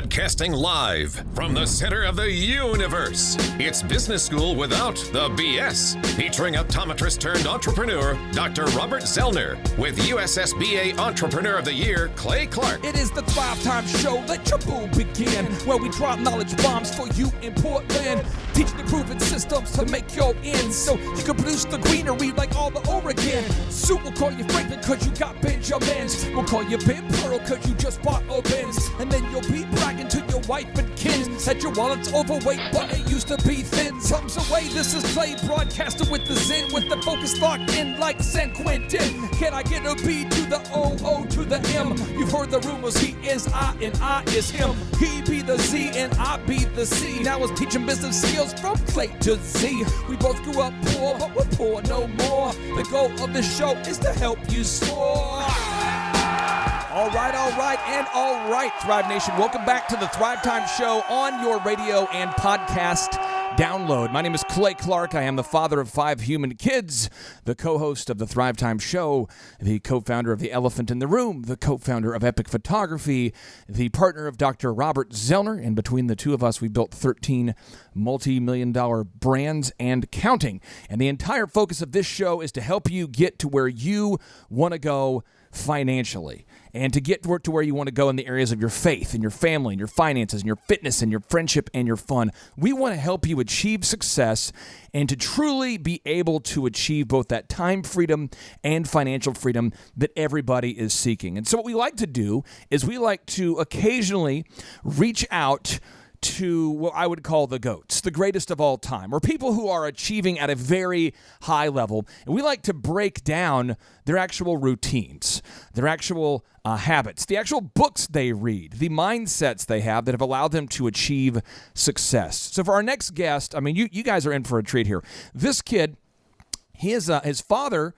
Broadcasting live from the center of the universe. It's Business School Without the BS. Featuring optometrist turned entrepreneur, Dr. Robert Zellner, with USSBA Entrepreneur of the Year, Clay Clark. It is the Thrivetime Show. Let your boo begin. Where we drop knowledge bombs for you in Portland. Teaching and proven systems to make your ends so you can produce the greenery like all the Oregon. Sue will call you Franklin cause you got Benjamins. We'll call you Ben Pearl cause you just bought a Benz. And then you'll be bragging to your wife and kids that your wallet's overweight but it used to be thin. Comes away, this is Clay broadcaster with the Zen, with the focus locked in like San Quentin. Can I get a B to the O to the M? You've heard the rumors, he is I and I is him. He be the Z and I be the C. Now it's teaching business skills from Clay to Z. We both grew up poor, but we're poor no more. The goal of this show is to help you soar. All right, Thrive Nation. Welcome back to the Thrive Time Show on your radio and podcast download. My name is Clay Clark. I am the father of 5 human kids, the co-host of the Thrive Time Show, the co-founder of The Elephant in the Room, the co-founder of Epic Photography, the partner of Dr. Robert Zellner, and between the two of us, we built 13 multi-million-dollar brands and counting. And the entire focus of this show is to help you get to where you want to go financially, and to get to where you want to go in the areas of your faith and your family and your finances and your fitness and your friendship and your fun. We want to help you achieve success and to truly be able to achieve both that time freedom and financial freedom that everybody is seeking. And so what we like to do is we like to occasionally reach out to what I would call the GOATs, the greatest of all time, or people who are achieving at a very high level. And we like to break down their actual routines, their actual habits, the actual books they read, the mindsets they have that have allowed them to achieve success. So for our next guest, I mean, you guys are in for a treat here. This kid, his father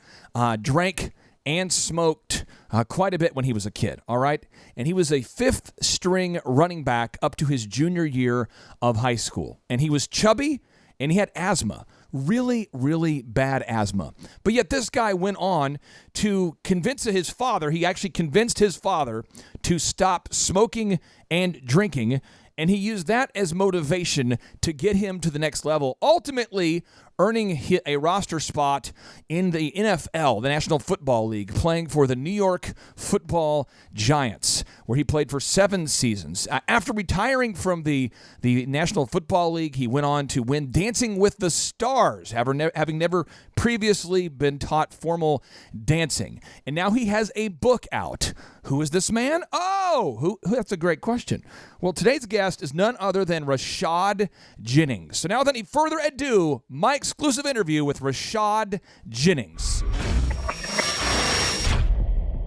drank and smoked quite a bit when he was a kid, all right? And he was a 5th-string running back up to his junior year of high school. And he was chubby, and he had asthma, really, really bad asthma. But yet this guy went on to convince his father, he actually convinced his father to stop smoking and drinking, and he used that as motivation to get him to the next level, ultimately earning a roster spot in the NFL, the National Football League, playing for the New York Football Giants, where he played for 7 seasons. After retiring from the National Football League, he went on to win Dancing with the Stars, having never previously been taught formal dancing. And now he has a book out. Who is this man? Oh, that's a great question. Well, today's guest is none other than Rashad Jennings. So now, without any further ado, my exclusive interview with Rashad Jennings.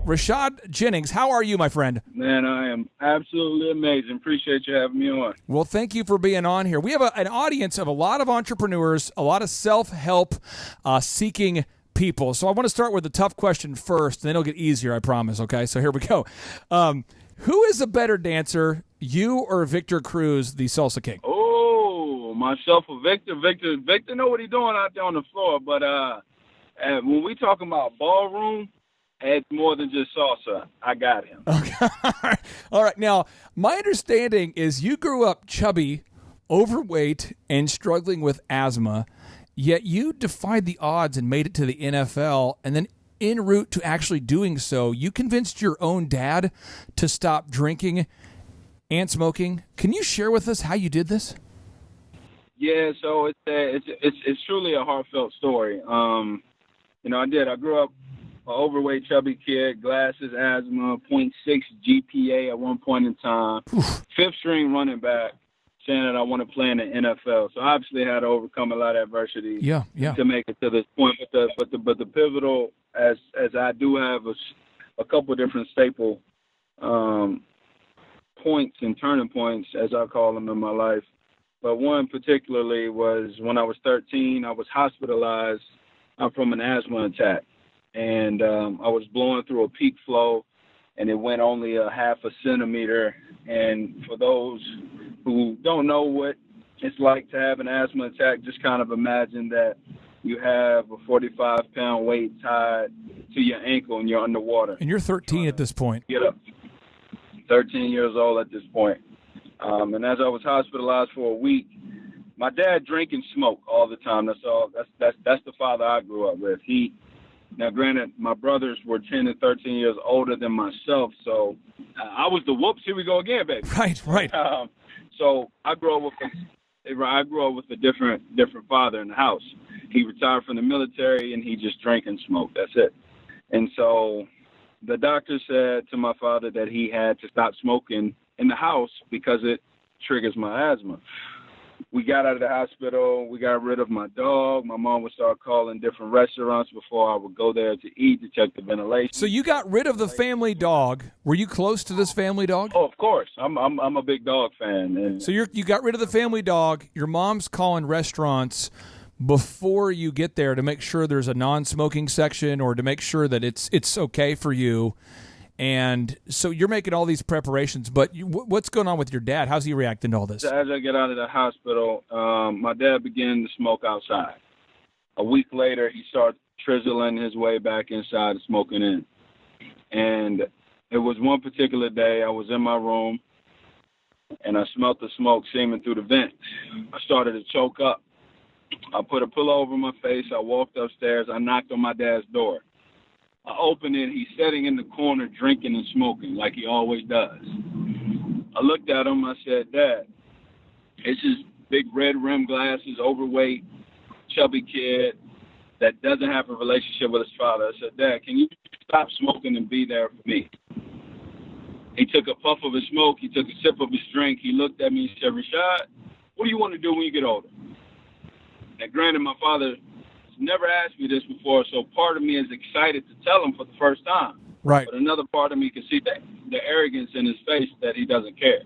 Rashad Jennings, how are you, my friend? Man, I am absolutely amazing. Appreciate you having me on. Well, thank you for being on here. We have an audience of a lot of entrepreneurs, a lot of self-help seeking people. So I want to start with the tough question first, and then it'll get easier, I promise, okay? So here we go. Who is a better dancer, you or Victor Cruz, the Salsa King? Oh, myself or Victor? Victor know what he's doing out there on the floor, but when we talking about ballroom, it's more than just salsa. I got him. Okay. All right. Now, my understanding is you grew up chubby, overweight, and struggling with asthma, yet you defied the odds and made it to the NFL, and then en route to actually doing so, you convinced your own dad to stop drinking and smoking. Can you share with us how you did this? Yeah, so it's truly a heartfelt story. I did. I grew up an overweight, chubby kid, glasses, asthma, 0.6 GPA at one point in time, 5th string running back, saying that I want to play in the NFL. So I obviously had to overcome a lot of adversity to make it to this point. But the pivotal, as I do have a couple different staple points and turning points, as I call them in my life. But one particularly was when I was 13, I was hospitalized from an asthma attack. And I was blowing through a peak flow, and it went only a half a centimeter. And for those who don't know what it's like to have an asthma attack, just kind of imagine that you have a 45-pound weight tied to your ankle and you're underwater. And you're 13 at this point. Get up. 13 years old at this point. And as I was hospitalized for a week, my dad drank and smoked all the time. That's the father I grew up with. Now, granted, my brothers were 10 and 13 years older than myself, so I was the whoops. Here we go again, baby. Right. So I grew up with a different father in the house. He retired from the military, and he just drank and smoked. That's it. And so the doctor said to my father that he had to stop smoking in the house because it triggers my asthma. We got out of the hospital. We got rid of my dog. My mom would start calling different restaurants before I would go there to eat to check the ventilation. So you got rid of the family dog. Were you close to this family dog? Oh, of course. I'm a big dog fan. And so you got rid of the family dog. Your mom's calling restaurants before you get there to make sure there's a non-smoking section or to make sure that it's okay for you. And so you're making all these preparations, but what's going on with your dad? How's he reacting to all this? As I get out of the hospital, my dad began to smoke outside. A week later, he started trizzling his way back inside and smoking in. And it was one particular day I was in my room, and I smelled the smoke seeping through the vent. I started to choke up. I put a pillow over my face. I walked upstairs. I knocked on my dad's door. I opened it. He's sitting in the corner drinking and smoking like he always does. I looked at him. I said, Dad, it's this big red rim glasses, overweight, chubby kid that doesn't have a relationship with his father. I said, Dad, can you stop smoking and be there for me? He took a puff of his smoke. He took a sip of his drink. He looked at me and said, Rashad, what do you want to do when you get older? And granted, my father never asked me this before, so part of me is excited to tell him for the first time. Right. But another part of me can see the arrogance in his face that he doesn't care.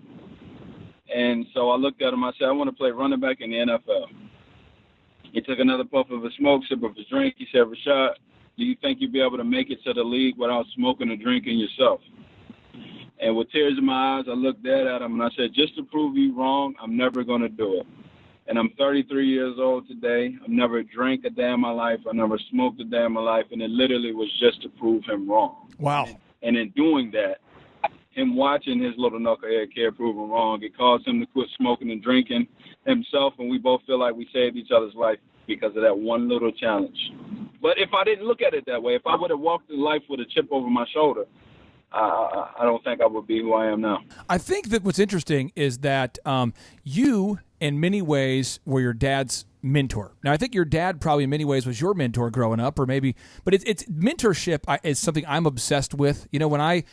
And so I looked at him. I said, I want to play running back in the NFL. He took another puff of his smoke, sip of his drink. He said, Rashad, do you think you'll be able to make it to the league without smoking or drinking yourself? And with tears in my eyes, I looked dead at him, and I said, just to prove you wrong, I'm never going to do it. And I'm 33 years old today. I've never drank a day in my life. I never smoked a day in my life. And it literally was just to prove him wrong. Wow. And in doing that, him watching his little knucklehead kid prove him wrong, it caused him to quit smoking and drinking himself. And we both feel like we saved each other's life because of that one little challenge. But if I didn't look at it that way, if I would have walked through life with a chip over my shoulder, I don't think I would be who I am now. I think that what's interesting is that you, in many ways, were your dad's mentor. Now, I think your dad probably in many ways was your mentor growing up, or maybe, but it's mentorship is something I'm obsessed with. You know, when I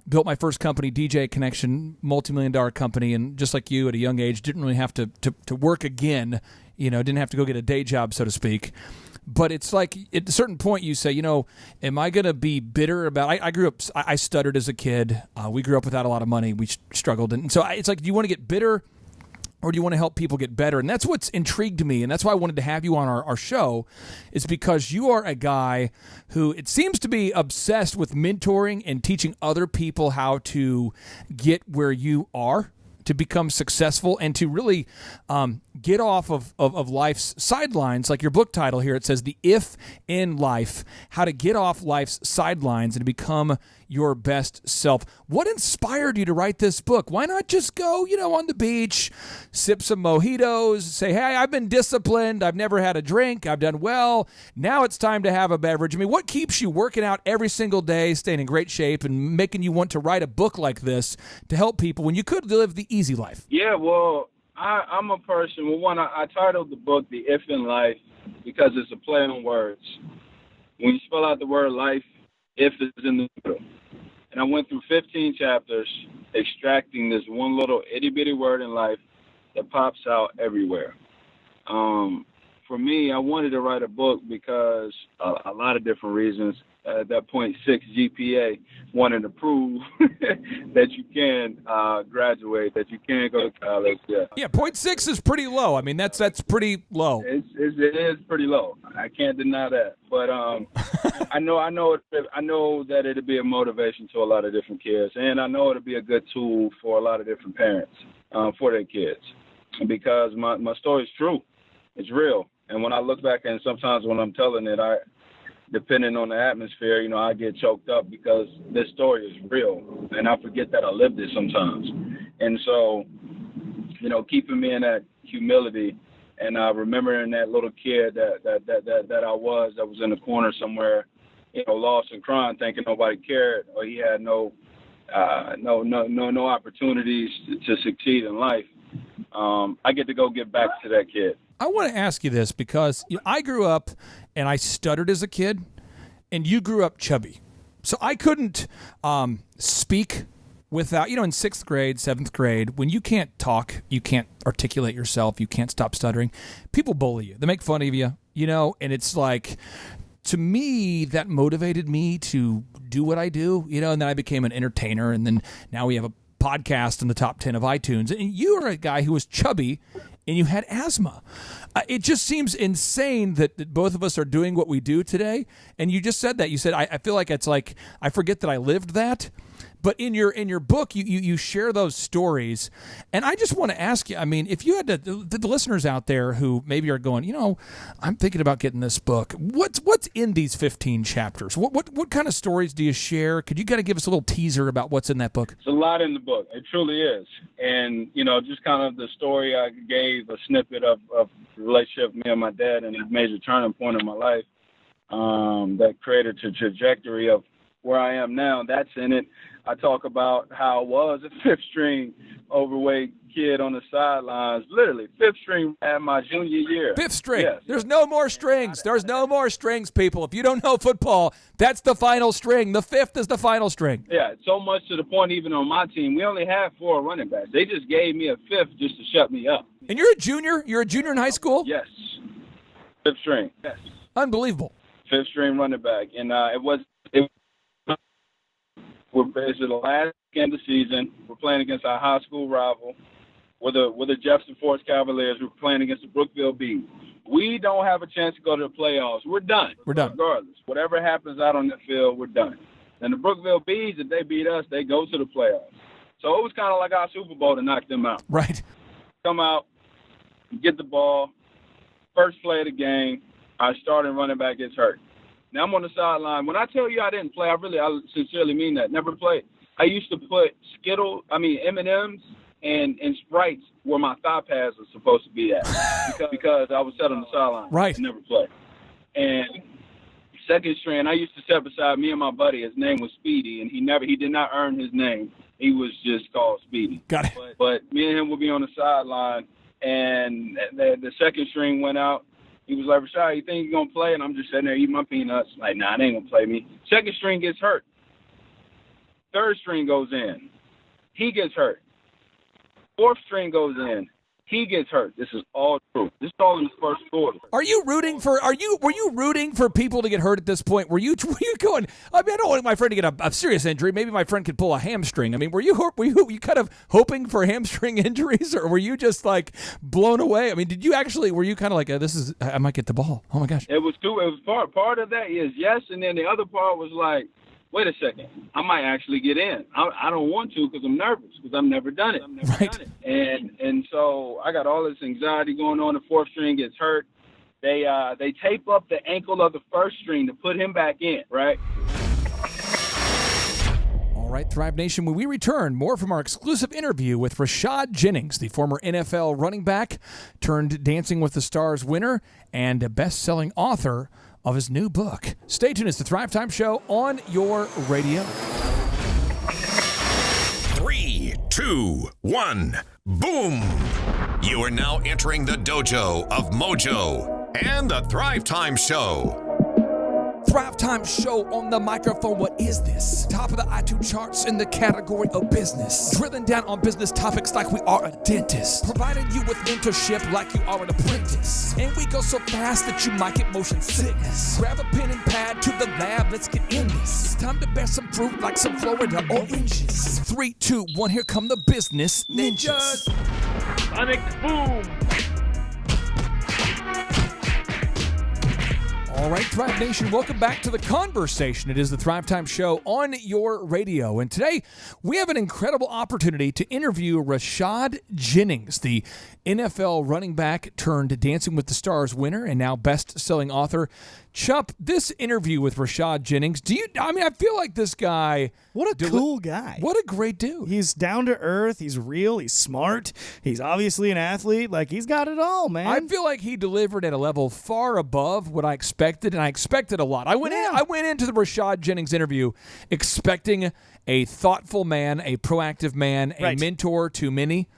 built my first company, DJ Connection, multi-million-dollar company, and just like you at a young age, didn't really have to work again, didn't have to go get a day job, so to speak. But it's like at a certain point you say, am I going to be bitter about I grew up, I stuttered as a kid. We grew up without a lot of money. We struggled. And so it's like, do you want to get bitter or do you want to help people get better? And that's what's intrigued me. And that's why I wanted to have you on our show, is because you are a guy who it seems to be obsessed with mentoring and teaching other people how to get where you are, to become successful, and to really get off of life's sidelines. Like your book title here, it says The If in Life, How to Get Off Life's Sidelines and Become Your Best Self. What inspired you to write this book? Why not just go, on the beach, sip some mojitos, say, hey, I've been disciplined, I've never had a drink, I've done well, now it's time to have a beverage. I mean, what keeps you working out every single day, staying in great shape, and making you want to write a book like this to help people when you could live the easy life? Yeah, well, I'm a person, I titled the book The If in Life because it's a play on words. When you spell out the word life, if is in the middle. And I went through 15 chapters extracting this one little itty-bitty word in life that pops out everywhere. For me, I wanted to write a book because a lot of different reasons. At that 0.6 GPA, wanted to prove that you can graduate, that you can go to college. Yeah, 0.6 is pretty low. I mean, that's pretty low. It is pretty low. I can't deny that. But I know that it'll be a motivation to a lot of different kids, and I know it'll be a good tool for a lot of different parents for their kids, because my story is true. It's real. And when I look back, and sometimes when I'm telling it, depending on the atmosphere, I get choked up because this story is real, and I forget that I lived it sometimes. And so keeping me in that humility. And remembering that little kid that I was in the corner somewhere, lost and crying, thinking nobody cared, or he had no opportunities to succeed in life. I get to go give back to that kid. I want to ask you this because I grew up and I stuttered as a kid, and you grew up chubby. So I couldn't speak without, in 6th grade, 7th grade, when you can't talk, you can't articulate yourself, you can't stop stuttering, people bully you. They make fun of you, and it's like, to me, that motivated me to do what I do, and then I became an entertainer, and then now we have a podcast in the top 10 of iTunes. And you are a guy who was chubby and you had asthma. It just seems insane that both of us are doing what we do today. And you just said that. You said, I feel like it's like, I forget that I lived that. But in your book, you share those stories. And I just want to ask you, if you had to, the listeners out there who maybe are going, I'm thinking about getting this book. What's in these 15 chapters? What kind of stories do you share? Could you kind of give us a little teaser about what's in that book? It's a lot in the book. It truly is. And, just kind of the story I gave, a snippet of the relationship with me and my dad, and a major turning point in my life that created the trajectory of where I am now. That's in it. I talk about how I was a 5th string overweight kid on the sidelines, literally 5th string at my junior year. 5th string. Yes. There's no more strings. There's no more strings, people. If you don't know football, that's the final string. The 5th is the final string. Yeah, so much to the point, even on my team, we only had 4 running backs. They just gave me a 5th just to shut me up. And you're a junior? You're a junior in high school? Yes. 5th string. Yes. Unbelievable. 5th string running back. And it's the last game of the season. We're playing against our high school rival. We're the Jefferson Forest Cavaliers. We're playing against the Brookville Bees. We don't have a chance to go to the playoffs. We're done. We're done. Regardless. Whatever happens out on the field, we're done. And the Brookville Bees, if they beat us, they go to the playoffs. So it was kind of like our Super Bowl to knock them out. Right. Come out, get the ball. First play of the game, our starting running back gets hurt. Now I'm on the sideline. When I tell you I didn't play, I sincerely mean that. Never played. I used to put M&Ms and Sprites where my thigh pads are supposed to be at because I was set on the sideline. Right. I never played. And 2nd string, I used to sit beside me and my buddy. His name was Speedy, and he did not earn his name. He was just called Speedy. Got it. But me and him would be on the sideline, and the 2nd string went out. He was like, Rashad, you think you're going to play? And I'm just sitting there eating my peanuts. Like, nah, they ain't going to play me. 2nd string gets hurt. 3rd string goes in. He gets hurt. 4th string goes in. He gets hurt. This is all true. This is all in the first quarter. Were you rooting for people to get hurt at this point? Were you going, I don't want my friend to get a serious injury. Maybe my friend could pull a hamstring. Were you kind of hoping for hamstring injuries, or were you just like blown away? Were you kind of like, I might get the ball. Oh my gosh. It was part of that is yes, and then the other part was like, wait a second, I might actually get in. I don't want to because I'm nervous because I've never done it. Right. And so I got all this anxiety going on. The 4th string gets hurt. They tape up the ankle of the 1st string to put him back in, right? All right, Thrive Nation, when we return, more from our exclusive interview with Rashad Jennings, the former NFL running back turned Dancing with the Stars winner and a best-selling author of his new book. Stay tuned. It's the Thrivetime Show on your radio. 3, 2, 1, boom! You are now entering the dojo of Mojo and the Thrivetime Show. Thrivetime Show on the microphone. What is this? Top of the iTunes charts in the category of business. Drilling down on business topics like we are a dentist. Providing you with mentorship like you are an apprentice. And we go so fast that you might get motion sickness. Grab a pen and pad to the lab. Let's get in this. It's time to bear some fruit like some Florida oranges. 3, 2, 1. Here come the business ninjas. Sonic boom. All right, Thrive Nation, welcome back to the conversation. It is the Thrivetime Show on your radio. And today, we have an incredible opportunity to interview Rashad Jennings, the NFL running back turned Dancing with the Stars winner and now best-selling author. Chup, this interview with Rashad Jennings, I feel like this guy... What a cool guy. What a great dude. He's down to earth. He's real. He's smart. He's obviously an athlete. Like, he's got it all, man. I feel like he delivered at a level far above what I expected, and I expected a lot. I went into the Rashad Jennings interview expecting a thoughtful man, a proactive man, a mentor to many.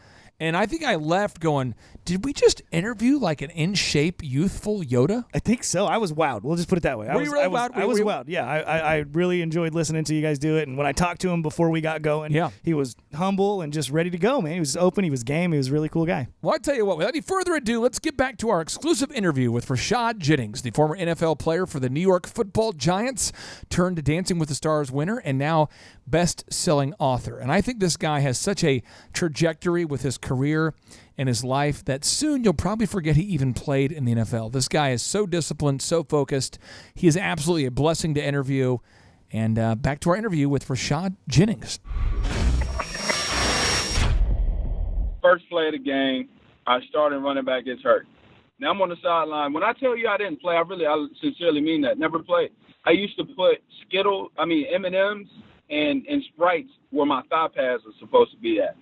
And I think I left going, did we just interview like an in-shape, youthful Yoda? I think so. I was wowed. We'll just put it that way. Were you really wowed? I was wowed. Yeah, I really enjoyed listening to you guys do it. And when I talked to him before we got going, he was humble and just ready to go, man. He was open. He was game. He was a really cool guy. Well, I tell you what, without any further ado, let's get back to our exclusive interview with Rashad Jennings, the former NFL player for the New York Football Giants, turned Dancing with the Stars winner, and now best-selling author. And I think this guy has such a trajectory with his career and his life that soon you'll probably forget he even played in the NFL. This guy is so disciplined, so focused. He is absolutely a blessing to interview. And back to our interview with Rashad Jennings. First play of the game, our starting running back gets hurt. Now I'm on the sideline. When I tell you I didn't play, I sincerely mean that. Never played. I used to put M&Ms and Sprites where my thigh pads are supposed to be at,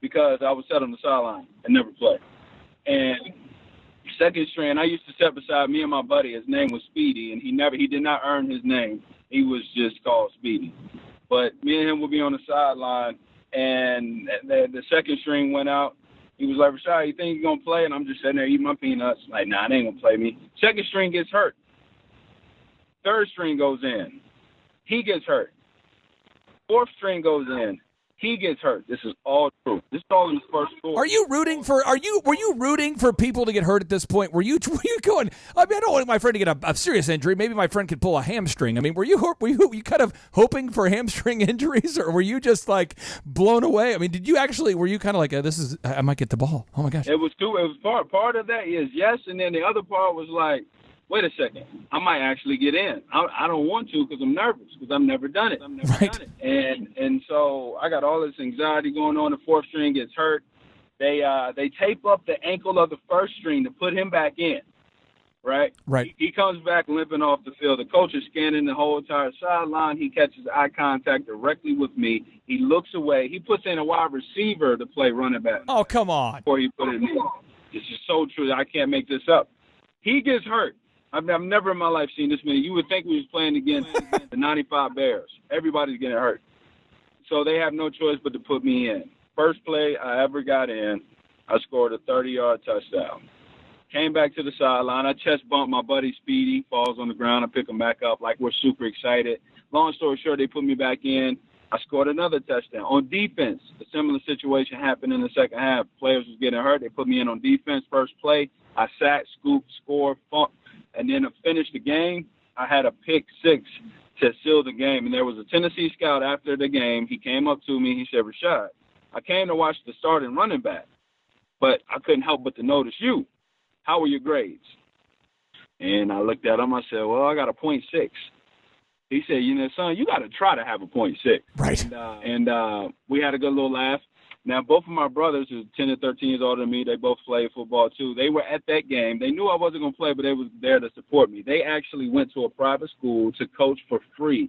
because I would sit on the sideline and never play. And second string, I used to sit beside me and my buddy. His name was Speedy, and he did not earn his name. He was just called Speedy. But me and him would be on the sideline, and the second string went out. He was like, Rashad, you think you're going to play? And I'm just sitting there eating my peanuts. Like, nah, they ain't going to play me. Second string gets hurt. Third string goes in. He gets hurt. Fourth string goes in. He gets hurt. This is all true. This is all in the first quarter. Were you rooting for people to get hurt at this point? Were you going? I don't want my friend to get a serious injury. Maybe my friend could pull a hamstring. Were you kind of hoping for hamstring injuries, or were you just like blown away? Were you kind of like, I might get the ball? Oh my gosh! It was two. It was part of that is yes, and then the other part was like, wait a second, I might actually get in. I don't want to because I'm nervous because I've never done it. And so I got all this anxiety going on. The fourth string gets hurt. They tape up the ankle of the first string to put him back in, right? He comes back limping off the field. The coach is scanning the whole entire sideline. He catches eye contact directly with me. He looks away. He puts in a wide receiver to play running back. Oh, come on. Before he put it in. This is so true. I can't make this up. He gets hurt. I've never in my life seen this many. You would think we was playing against the 95 Bears. Everybody's getting hurt. So they have no choice but to put me in. First play I ever got in, I scored a 30-yard touchdown. Came back to the sideline. I chest bumped my buddy Speedy, falls on the ground. I pick him back up like we're super excited. Long story short, they put me back in. I scored another touchdown. On defense, a similar situation happened in the second half. Players was getting hurt. They put me in on defense. First play, I sacked, scooped, scored, and then to finish the game, I had a pick six to seal the game. And there was a Tennessee scout after the game. He came up to me. He said, Rashad, I came to watch the starting running back, but I couldn't help but to notice you. How were your grades? And I looked at him. I said, well, I got a 0.6. He said, son, you got to try to have a 0.6. Right. And we had a good little laugh. Now, both of my brothers, who's 10 and 13 years older than me, they both played football, too. They were at that game. They knew I wasn't going to play, but they was there to support me. They actually went to a private school to coach for free,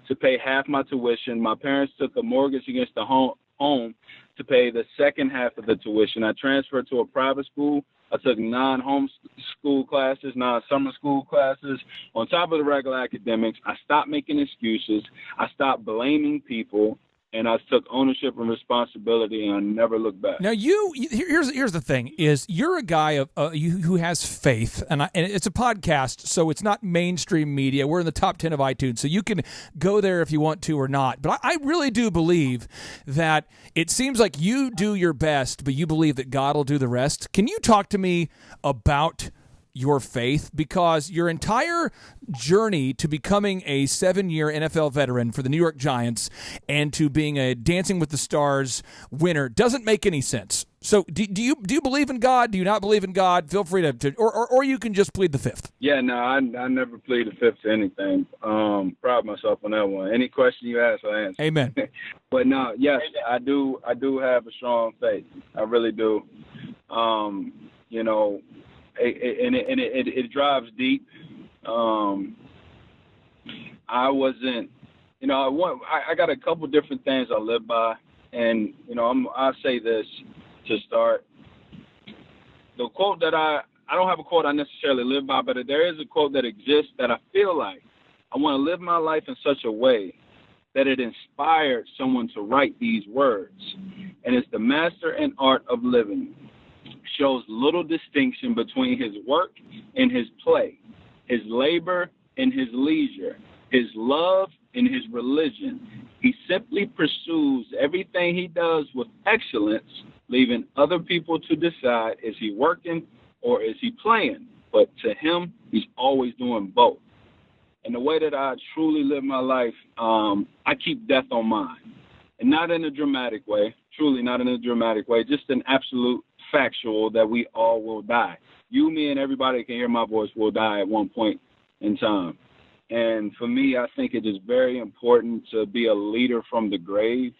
to pay half my tuition. My parents took a mortgage against the home to pay the second half of the tuition. I transferred to a private school. I took 9 home school classes, 9 summer school classes. On top of the regular academics, I stopped making excuses. I stopped blaming people. And I took ownership and responsibility, and I never looked back. Now, here's the thing: is you're a guy who has faith, and it's a podcast, so it's not mainstream media. We're in the top 10 of iTunes, so you can go there if you want to or not. But I really do believe that it seems like you do your best, but you believe that God will do the rest. Can you talk to me about your faith? Because your entire journey to becoming a 7-year NFL veteran for the New York Giants and to being a Dancing with the Stars winner doesn't make any sense. So do you believe in God? Do you not believe in God? Feel free to or you can just plead the fifth. Yeah, no, I never plead the fifth to anything. Proud of myself on that one. Any question you ask, I answer. Amen. But no, yes, I do have a strong faith. I really do. It drives deep. I wasn't, I got a couple different things I live by, and I'll say this to start. The quote that I don't have a quote I necessarily live by, but there is a quote that exists that I feel like I want to live my life in such a way that it inspired someone to write these words. And it's the master and art of living. Shows little distinction between his work and his play, his labor and his leisure, his love and his religion. He simply pursues everything he does with excellence, leaving other people to decide, is he working or is he playing? But to him, he's always doing both. And the way that I truly live my life, I keep death on mind. And not in a dramatic way, truly not in a dramatic way, just an absolute factual that we all will die. You, me, and everybody that can hear my voice will die at one point in time. And for me, I think it is very important to be a leader from the grave,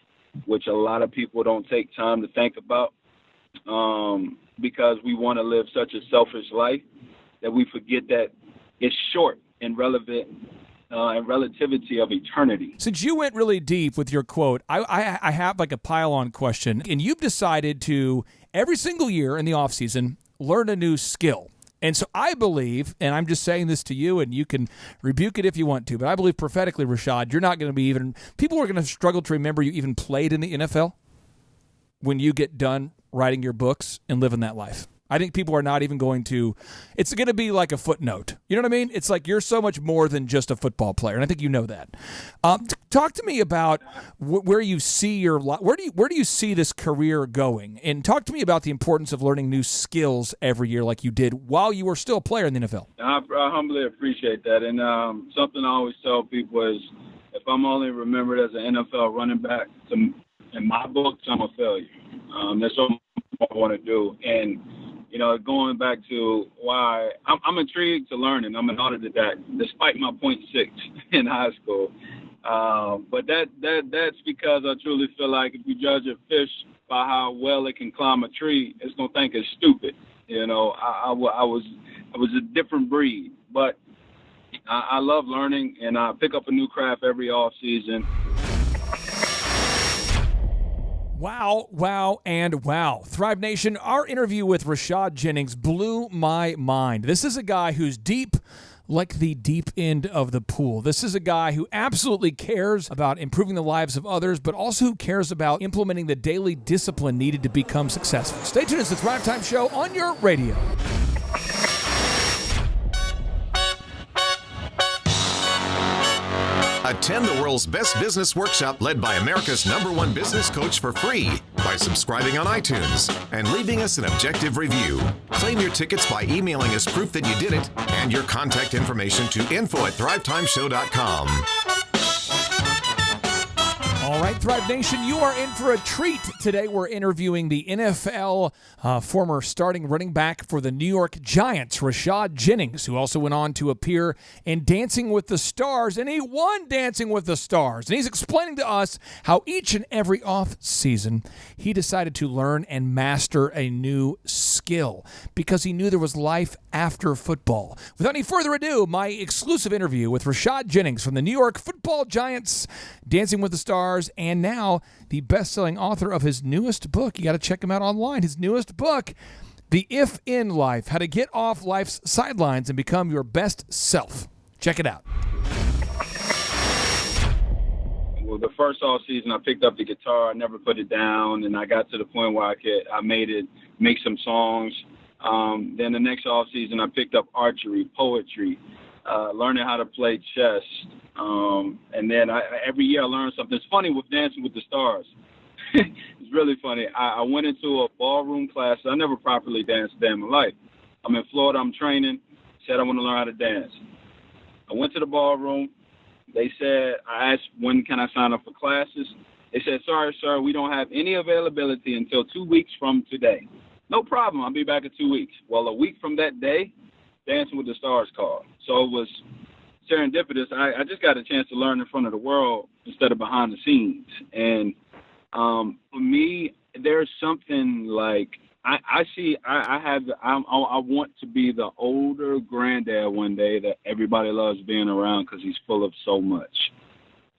which a lot of people don't take time to think about, because we want to live such a selfish life that we forget that it's short and relevant and relativity of eternity. Since you went really deep with your quote, I have like a pile-on question, and you've decided to, every single year in the off-season, learn a new skill. And so I believe, and I'm just saying this to you, and you can rebuke it if you want to, but I believe prophetically, Rashad, you're not going to be even, people are going to struggle to remember you even played in the NFL when you get done writing your books and living that life. I think people are not even going to, it's going to be like a footnote. You know what I mean? It's like you're so much more than just a football player, and I think you know that. Talk to me about where you see where do you see this career going? And talk to me about the importance of learning new skills every year like you did while you were still a player in the NFL. I humbly appreciate that. And something I always tell people is, if I'm only remembered as an NFL running back, in my books, I'm a failure. That's what I want to do. And going back to why I'm intrigued to learning. I'm an autodidact, despite my 0.6 in high school. But that's because I truly feel like if you judge a fish by how well it can climb a tree, it's gonna think it's stupid. I was a different breed, but I love learning, and I pick up a new craft every off season. Wow, and wow. Thrive Nation, our interview with Rashad Jennings blew my mind. This is a guy who's deep like the deep end of the pool. This is a guy who absolutely cares about improving the lives of others, but also who cares about implementing the daily discipline needed to become successful. Stay tuned. It's the Thrivetime Show on your radio. Attend the world's best business workshop led by America's #1 business coach for free by subscribing on iTunes and leaving us an objective review. Claim your tickets by emailing us proof that you did it and your contact information to info@thrivetimeshow.com. All right, Thrive Nation, you are in for a treat. Today we're interviewing the NFL former starting running back for the New York Giants, Rashad Jennings, who also went on to appear in Dancing with the Stars, and he won Dancing with the Stars. And he's explaining to us how each and every off season he decided to learn and master a new skill because he knew there was life after football. Without any further ado, my exclusive interview with Rashad Jennings from the New York Football Giants, Dancing with the Stars, and now the best-selling author of his newest book. You got to check him out online. His newest book, The If in Life, How to Get Off Life's Sidelines and Become Your Best Self. Check it out. Well, the first off season, I picked up the guitar. I never put it down, and I got to the point where I make some songs. Then the next off season, I picked up archery, poetry, learning how to play chess. And then every year I learned something. It's funny with Dancing with the Stars. It's really funny. I went into a ballroom class. I never properly danced a day in my life. I'm in Florida. I'm training. Said I want to learn how to dance. I went to the ballroom. They said, I asked, when can I sign up for classes? They said, sorry, sir, we don't have any availability until 2 weeks from today. No problem. I'll be back in 2 weeks. Well, a week from that day, Dancing with the Stars called. So it was serendipitous. I just got a chance to learn in front of the world instead of behind the scenes. And for me, there's something like I want to be the older granddad one day that everybody loves being around because he's full of so much.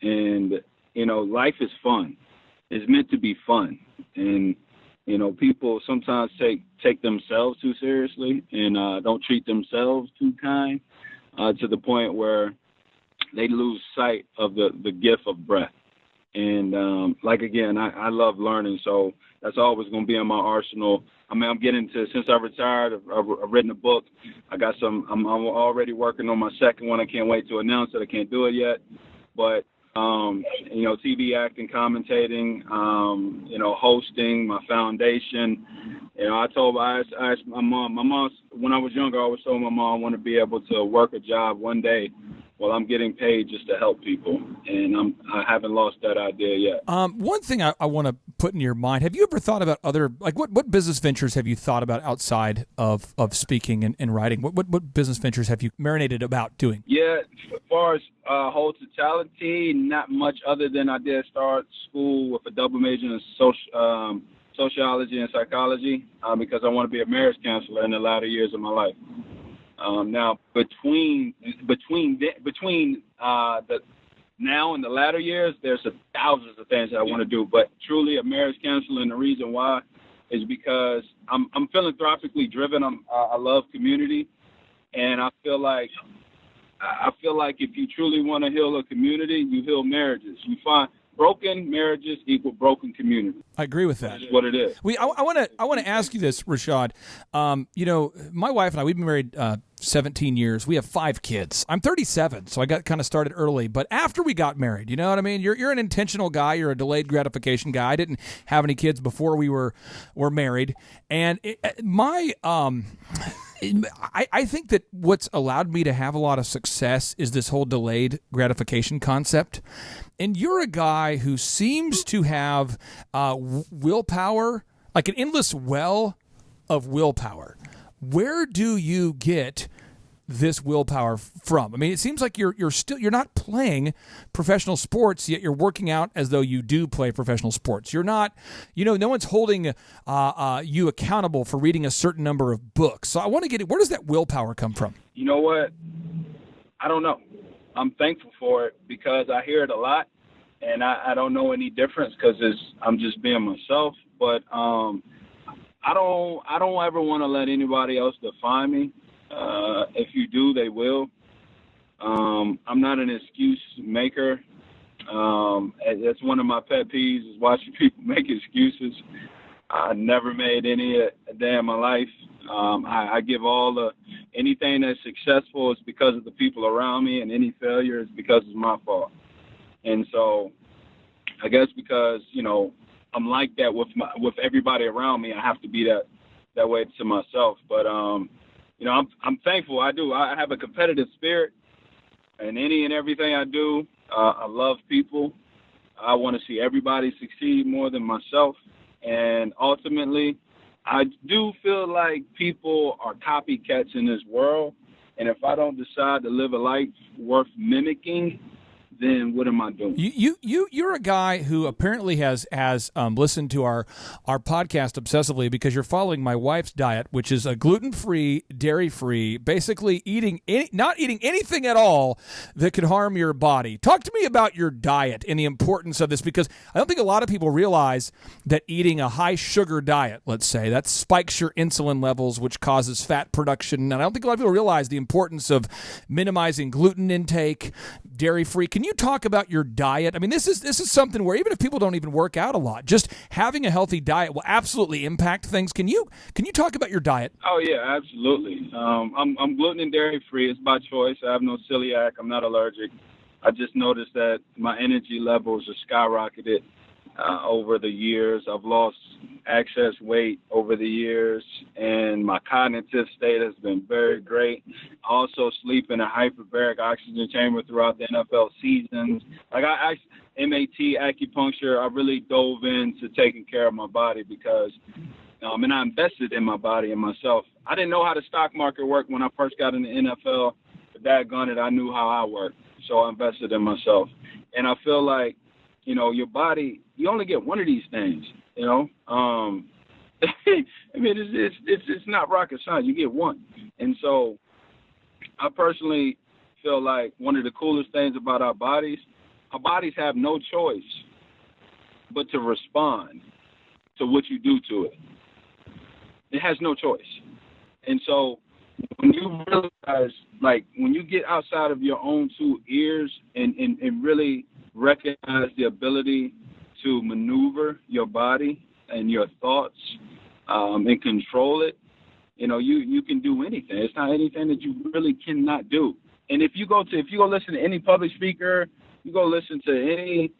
And, life is fun. It's meant to be fun. And, people sometimes take themselves too seriously and don't treat themselves too kind to the point where they lose sight of the gift of breath. And, I love learning, so that's always going to be in my arsenal. I mean, I'm getting to, since I retired, I've written a book. I'm already working on my second one. I can't wait to announce it. I can't do it yet. But, TV acting, commentating, hosting, my foundation. I asked my mom, when I was younger, I always told my mom I want to be able to work a job one day. Well, I'm getting paid just to help people, and I haven't lost that idea yet. One thing I want to put in your mind, have you ever thought about other, what business ventures have you thought about outside of speaking and writing? What business ventures have you marinated about doing? Yeah, as far as whole totality, not much other than I did start school with a double major in sociology and psychology because I want to be a marriage counselor in the latter years of my life. Now, between the now and the latter years, there's thousands of things that I want to do. But truly, a marriage counselor, and the reason why is because I'm philanthropically driven. I love community, and I feel like if you truly want to heal a community, you heal marriages. You find broken marriages equal broken community. I agree with that. That's what it is. I want to ask you this, Rashad. My wife and I, we've been married 17 years. We have 5 kids. I'm 37, so I got kind of started early. But after we got married, you know what I mean? You're an intentional guy. You're a delayed gratification guy. I didn't have any kids before we were married, and I think that what's allowed me to have a lot of success is this whole delayed gratification concept. And you're a guy who seems to have willpower, like an endless well of willpower. Where do you get this willpower from? I mean, it seems like you're not playing professional sports, yet you're working out as though you do play professional sports. You're not, no one's holding you accountable for reading a certain number of books. So I want to get it. Where does that willpower come from? You know what? I don't know. I'm thankful for it because I hear it a lot, and I don't know any difference because I'm just being myself. But I don't ever want to let anybody else define me. If you do, they will. I'm not an excuse maker. That's one of my pet peeves is watching people make excuses. I never made any a day in my life. I give anything that's successful is because of the people around me, and any failure is because it's my fault. And so I guess because, I'm like that with everybody around me, I have to be that way to myself. But, I'm thankful. I have a competitive spirit in any and everything I do. I love people. I want to see everybody succeed more than myself. And ultimately, I do feel like people are copycats in this world. And if I don't decide to live a life worth mimicking, then what am I doing? You're a guy who apparently has listened to our podcast obsessively because you're following my wife's diet, which is a gluten-free, dairy-free, basically not eating anything at all that could harm your body. Talk to me about your diet and the importance of this, because I don't think a lot of people realize that eating a high-sugar diet, let's say, that spikes your insulin levels, which causes fat production. And I don't think a lot of people realize the importance of minimizing gluten intake, dairy-free. Can you talk about your diet? I mean, this is something where even if people don't even work out a lot, just having a healthy diet will absolutely impact things. Can you talk about your diet? Oh yeah, absolutely. I'm gluten and dairy free. It's by choice. I have no celiac. I'm not allergic. I just noticed that my energy levels are skyrocketed over the years. I've lost excess weight over the years, and my cognitive state has been very great. I also sleep in a hyperbaric oxygen chamber throughout the NFL seasons. Like MAT, acupuncture, I really dove into taking care of my body because and I invested in my body and myself. I didn't know how the stock market worked when I first got in the NFL, but daggone it, I knew how I worked. So I invested in myself. And I feel like, your body, you only get one of these things, I mean, it's not rocket science. You get one. And so I personally feel like one of the coolest things about our bodies have no choice but to respond to what you do to it. It has no choice. And so when you realize, like, when you get outside of your own two ears and really recognize the ability to maneuver your body and your thoughts and control it, you can do anything. It's not anything that you really cannot do. And if you go listen to any public speaker, you go listen to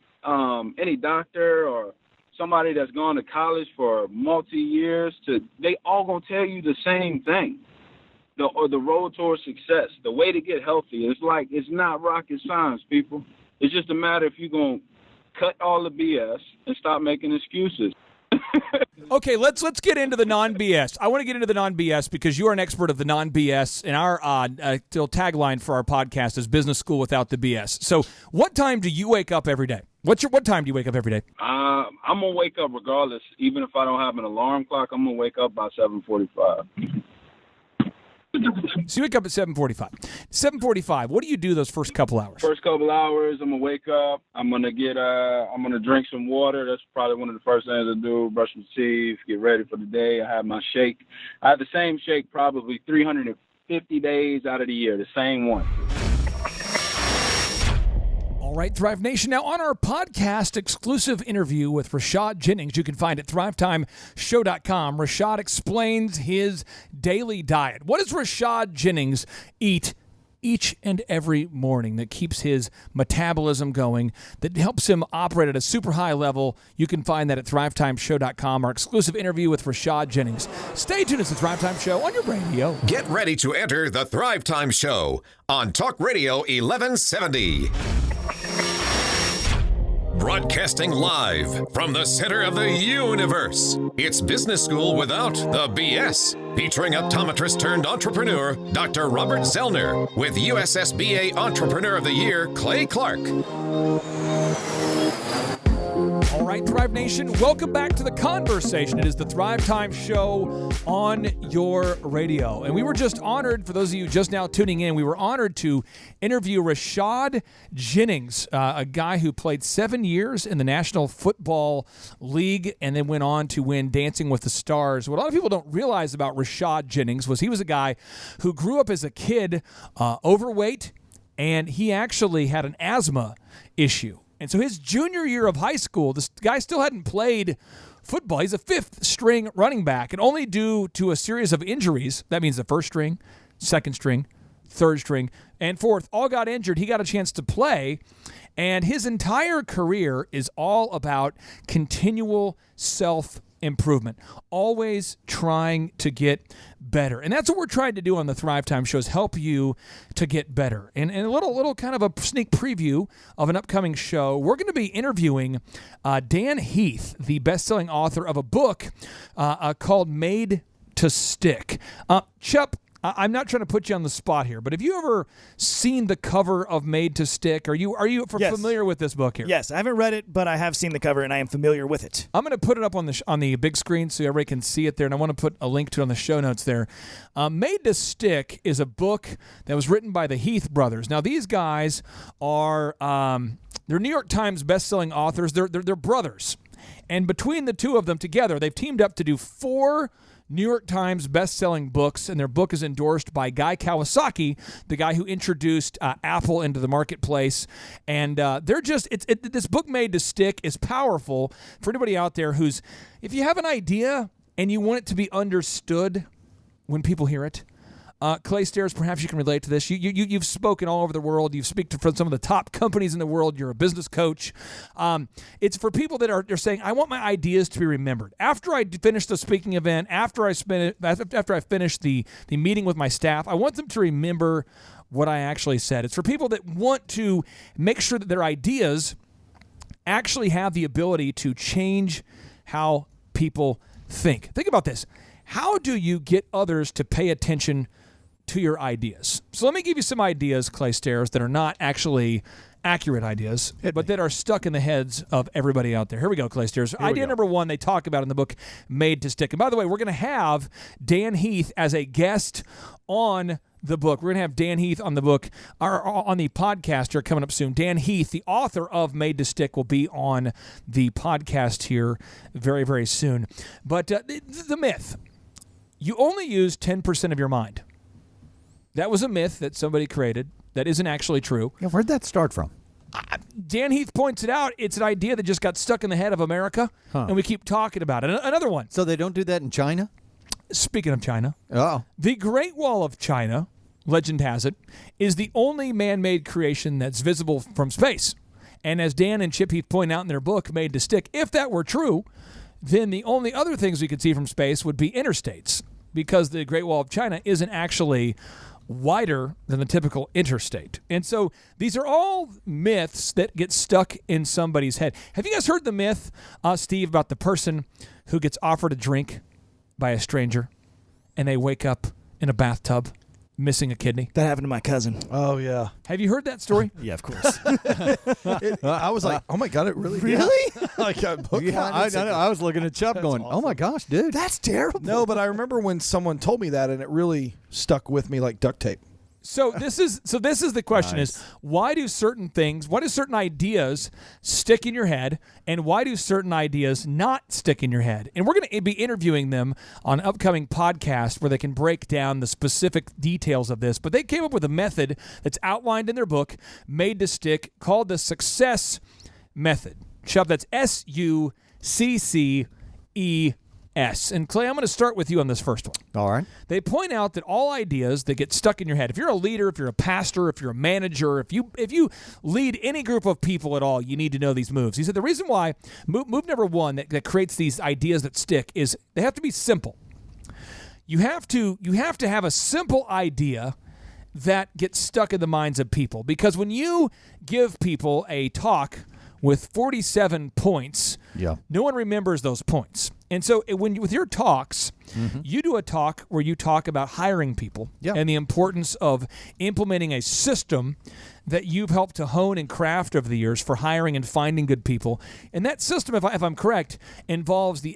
any doctor or somebody that's gone to college for multi-years, they all gonna tell you the same thing. The road towards success, the way to get healthy. It's not rocket science, people. It's just a matter if you're gonna cut all the BS and stop making excuses. Okay, let's get into the non-BS. I want to get into the non-BS because you are an expert of the non-BS, and our tagline for our podcast is Business School Without the BS. So what time do you wake up every day? What time do you wake up every day? I'm going to wake up regardless. Even if I don't have an alarm clock, I'm going to wake up by 7:45. So you wake up at 7:45. 7:45. What do you do those first couple hours? First couple hours, I'm gonna wake up. I'm gonna drink some water. That's probably one of the first things I do. Brush my teeth, get ready for the day. I have my shake. I have the same shake probably 350 days out of the year. The same one. All right, Thrive Nation. Now, on our podcast exclusive interview with Rashad Jennings, you can find it at thrivetimeshow.com. Rashad explains his daily diet. What does Rashad Jennings eat each and every morning that keeps his metabolism going, that helps him operate at a super high level? You can find that at thrivetimeshow.com, our exclusive interview with Rashad Jennings. Stay tuned. It's the Thrive Time Show on your radio. Get ready to enter the Thrive Time Show on Talk Radio 1170. Broadcasting live from the center of the universe. It's Business School Without the BS. Featuring optometrist turned entrepreneur, Dr. Robert Zellner, with USSBA Entrepreneur of the Year, Clay Clark. All right, Thrive Nation, welcome back to the conversation. It is the Thrive Time Show on your radio. And we were just honored, for those of you just now tuning in, we were honored to interview Rashad Jennings, a guy who played 7 years in the National Football League and then went on to win Dancing with the Stars. What a lot of people don't realize about Rashad Jennings was he was a guy who grew up as a kid overweight, and he actually had an asthma issue. And so his junior year of high school, this guy still hadn't played football. He's a fifth-string running back, and only due to a series of injuries, that means the first string, second string, third string, and fourth, all got injured. He got a chance to play, and his entire career is all about continual self-improvement, always trying to get better. And that's what we're trying to do on the Thrive Time Show, is help you to get better. And a little kind of a sneak preview of an upcoming show, we're going to be interviewing Dan Heath, the best-selling author of a book called Made to Stick. Chup, I'm not trying to put you on the spot here, but have you ever seen the cover of Made to Stick? Are you Yes. familiar with this book here? Yes, I haven't read it, but I have seen the cover and I am familiar with it. I'm going to put it up on the big screen so everybody can see it there, and I want to put a link to it on the show notes there. Made to Stick is a book that was written by the Heath brothers. Now, these guys are they're New York Times best-selling authors. They're brothers, and between the two of them together, they've teamed up to do 4 New York Times best-selling books, and their book is endorsed by Guy Kawasaki, the guy who introduced Apple into the marketplace. And they're just this book Made to Stick is powerful for anybody out there who's, if you have an idea and you want it to be understood when people hear it. Clay Stairs, perhaps you can relate to this. You've spoken all over the world. You've spoken for some of the top companies in the world. You're a business coach. It's for people that are saying, I want my ideas to be remembered. After I finish the speaking event, after I finish the meeting with my staff, I want them to remember what I actually said. It's for people that want to make sure that their ideas actually have the ability to change how people think. Think about this. How do you get others to pay attention to your ideas? So let me give you some ideas, Clay Stairs, that are not actually accurate ideas, but that are stuck in the heads of everybody out there. Here we go, Clay Steers. Idea number 1 they talk about in the book Made to Stick. And by the way, we're going to have Dan Heath as a guest on the book. We're going to have Dan Heath on the book, or on the podcast here coming up soon. Dan Heath, the author of Made to Stick, will be on the podcast here very, very soon. But the myth, you only use 10% of your mind. That was a myth that somebody created that isn't actually true. Yeah, where'd that start from? Dan Heath points it out. It's an idea that just got stuck in the head of America, and we keep talking about it. Another one. So they don't do that in China? Speaking of China, the Great Wall of China, legend has it, is the only man-made creation that's visible from space. And as Dan and Chip Heath point out in their book, Made to Stick, if that were true, then the only other things we could see from space would be interstates, because the Great Wall of China isn't actually wider than the typical interstate. And so these are all myths that get stuck in somebody's head. Have you guys heard the myth, Steve, about the person who gets offered a drink by a stranger and they wake up in a bathtub missing a kidney? That happened to my cousin. Oh, yeah. Have you heard that story? Yeah, of course. I was like, oh, my God, it really? Like a book I was looking at Chubb going, awesome. Oh, my gosh, dude. That's terrible. No, but I remember when someone told me that, and it really stuck with me like duct tape. So this is the question is, why do certain ideas stick in your head, and why do certain ideas not stick in your head? And we're going to be interviewing them on an upcoming podcast where they can break down the specific details of this. But they came up with a method that's outlined in their book, Made to Stick, called the Success Method. Chubb, that's SUCCES. And Clay, I'm going to start with you on this first one. All right. They point out that all ideas that get stuck in your head, if you're a leader, if you're a pastor, if you're a manager, if you lead any group of people at all, you need to know these moves. He said the reason why, move number 1 that creates these ideas that stick is they have to be simple. You have to have a simple idea that gets stuck in the minds of people, because when you give people a talk with 47 points, no one remembers those points. And so with your talks, you do a talk where you talk about hiring people and the importance of implementing a system that you've helped to hone and craft over the years for hiring and finding good people. And that system, if I'm correct, involves the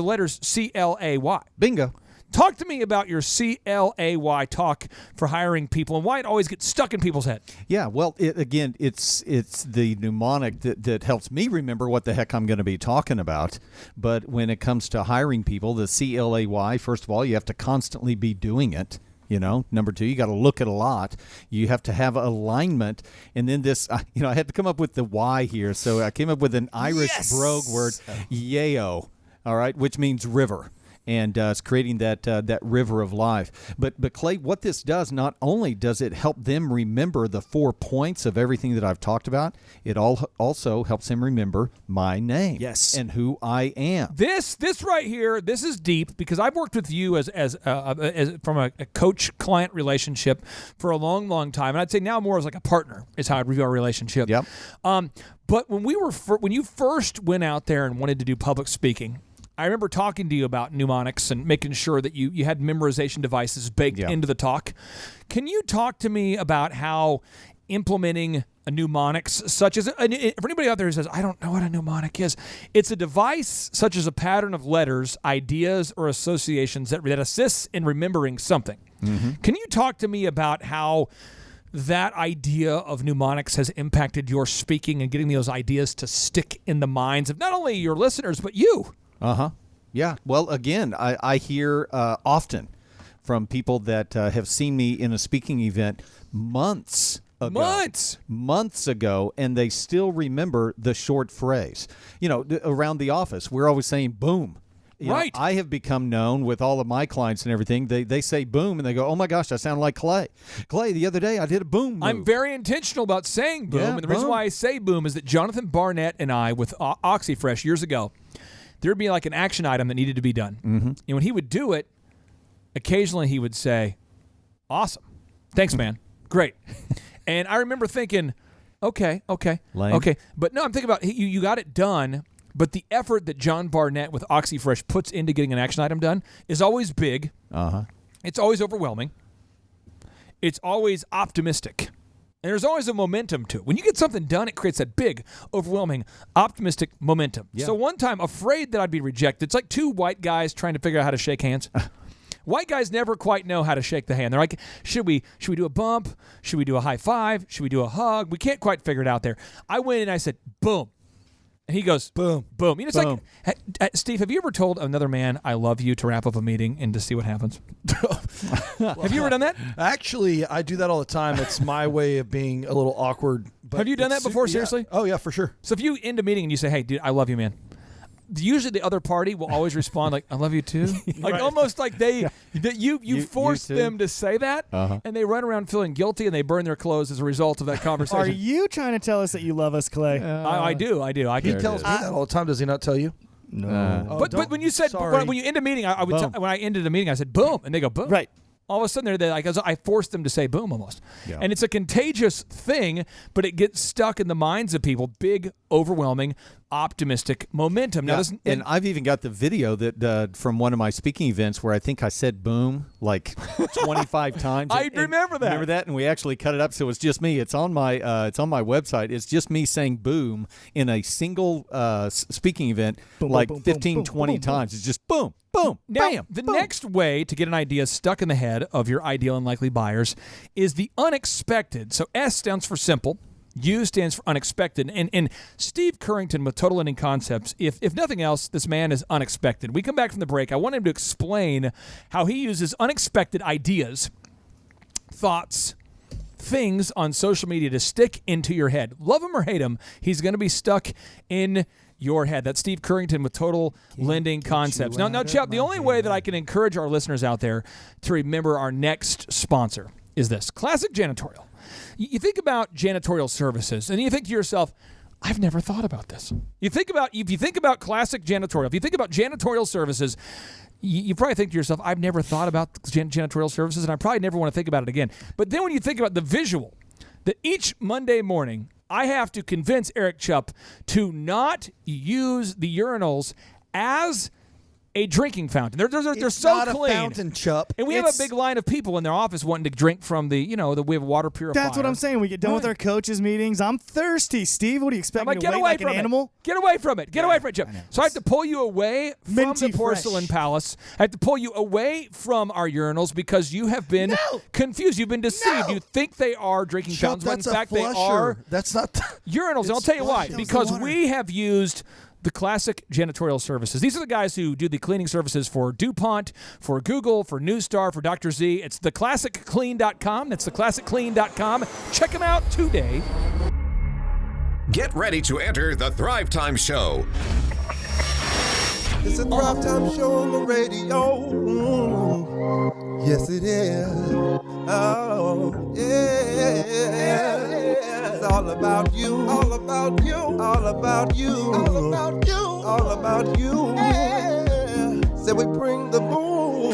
letters CLAY. Bingo. Talk to me about your CLAY talk for hiring people and why it always gets stuck in people's head. Yeah, well, it's the mnemonic that helps me remember what the heck I'm going to be talking about. But when it comes to hiring people, the CLAY, first of all, you have to constantly be doing it. Number 2, you got to look at a lot. You have to have alignment. And then this, I had to come up with the Y here. So I came up with an Irish brogue word, yayo, all right, which means river. And it's creating that river of life. But Clay, what this does, not only does it help them remember the 4 points of everything that I've talked about, it also helps them remember my name. Yes. And who I am. This right here, this is deep, because I've worked with you as from a coach-client relationship for a long, long time. And I'd say now more as like a partner is how I'd review our relationship. Yep. But when you first went out there and wanted to do public speaking, I remember talking to you about mnemonics and making sure that you had memorization devices baked into the talk. Can you talk to me about how implementing a mnemonics, such as, for anybody out there who says, I don't know what a mnemonic is, it's a device such as a pattern of letters, ideas, or associations that assists in remembering something. Can you talk to me about how that idea of mnemonics has impacted your speaking and getting those ideas to stick in the minds of not only your listeners, but you? Yeah. Well, again, I hear often from people that have seen me in a speaking event months ago, and they still remember the short phrase. Around the office, we're always saying boom. Right. I have become known with all of my clients and everything. They say boom, and they go, oh, my gosh, I sound like Clay. Clay, the other day I did a boom move. I'm very intentional about saying boom, and the reason why I say boom is that Jonathan Barnett and I, with OxyFresh years ago, there'd be like an action item that needed to be done. And when he would do it, occasionally he would say, awesome. Thanks, man. Great. And I remember thinking, okay. Lame. Okay. But no, I'm thinking about you got it done, but the effort that John Barnett with OxyFresh puts into getting an action item done is always big. It's always overwhelming. It's always optimistic. And there's always a momentum to it. When you get something done, it creates that big, overwhelming, optimistic momentum. Yeah. So one time, afraid that I'd be rejected, it's like two white guys trying to figure out how to shake hands. White guys never quite know how to shake the hand. They're like, should we do a bump? Should we do a high five? Should we do a hug? We can't quite figure it out there. I went in and I said, boom. And he goes, boom, boom. You know, it's boom. Like, Steve, have you ever told another man, I love you, to wrap up a meeting and to see what happens? Have you ever done that? Actually, I do that all the time. It's my way of being a little awkward. But have you done that before, seriously? Yeah. Oh, yeah, for sure. So if you end a meeting and you say, hey, dude, I love you, man. Usually the other party will always respond like, I love you too. Like almost like you force them to say that, and they run around feeling guilty and they burn their clothes as a result of that conversation. Are you trying to tell us that you love us, Clay? I do. He tells me that all the time. Does he not tell you? No. But when you said, when you end a meeting, when I ended a meeting, I said, boom, and they go, boom. Right. All of a sudden, they're like, I forced them to say boom almost. Yeah. And it's a contagious thing, but it gets stuck in the minds of people. Big, overwhelming, optimistic momentum. Now, and I've even got the video that from one of my speaking events where I think I said boom like 25 times. I remember that. Remember that? And we actually cut it up so it's just me. It's on my website. It's just me saying boom in a single speaking event boom, like boom, 15, boom, 20 boom, times. Boom. It's just boom. Boom, now, bam, the boom. next way to get an idea stuck in the head of your ideal and likely buyers is the unexpected. So S stands for simple. U stands for unexpected. And Steve Currington with Total Ending Concepts, if nothing else, this man is unexpected. We come back from the break. I want him to explain how he uses unexpected ideas, thoughts, things on social media to stick into your head. Love him or hate him, he's going to be stuck in your head. That's Steve Currington with Total Lending Concepts. Now, Chuck, the only way that I can encourage our listeners out there to remember our next sponsor is this. Classic Janitorial. You think about janitorial services, and you think to yourself, I've never thought about this. If you think about Classic Janitorial, if you think about janitorial services, you probably think to yourself, I've never thought about janitorial services, and I probably never want to think about it again. But then when you think about the visual, that each Monday morning, I have to convince Eric Chupp to not use the urinals as a drinking fountain. They're so not clean. A fountain, Chupp. And we have a big line of people in their office wanting to drink from we have a water purifier. That's what I'm saying. We get done with our coaches' meetings. I'm thirsty, Steve. What do you expect me to wait like an animal? Get away from it. Get away from it, Chupp. So I have to pull you away from the Porcelain Palace. I have to pull you away from our urinals because you have been confused. You've been deceived. You think they are drinking fountains, when in fact they are urinals. And I'll tell you why. Because we have used the Classic Janitorial Services. These are the guys who do the cleaning services for DuPont, for Google, for Newstar, for Dr. Z. It's theclassicclean.com. That's theclassicclean.com. Check them out today. Get ready to enter the Thrivetime Show. It's a Thrivetime Show on the radio. Yes, it is. Oh, yeah. It's all about you. All about you. All about you. All about you. All about you. Yeah. So we bring the boom.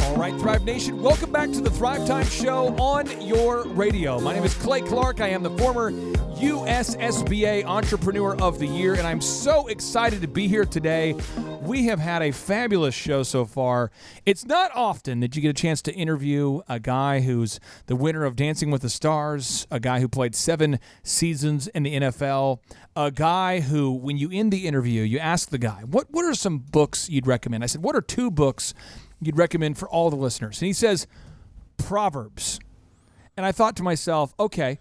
All right, Thrive Nation, welcome back to the Thrivetime Show on your radio. My name is Clay Clark. I am the former USSBA Entrepreneur of the Year, and I'm so excited to be here today. We have had a fabulous show so far. It's not often that you get a chance to interview a guy who's the winner of Dancing with the Stars, a guy who played 7 seasons in the NFL, a guy who, when you end the interview, you ask the guy, what are some books you'd recommend? I said, what are 2 books you'd recommend for all the listeners? And he says, Proverbs. And I thought to myself, okay,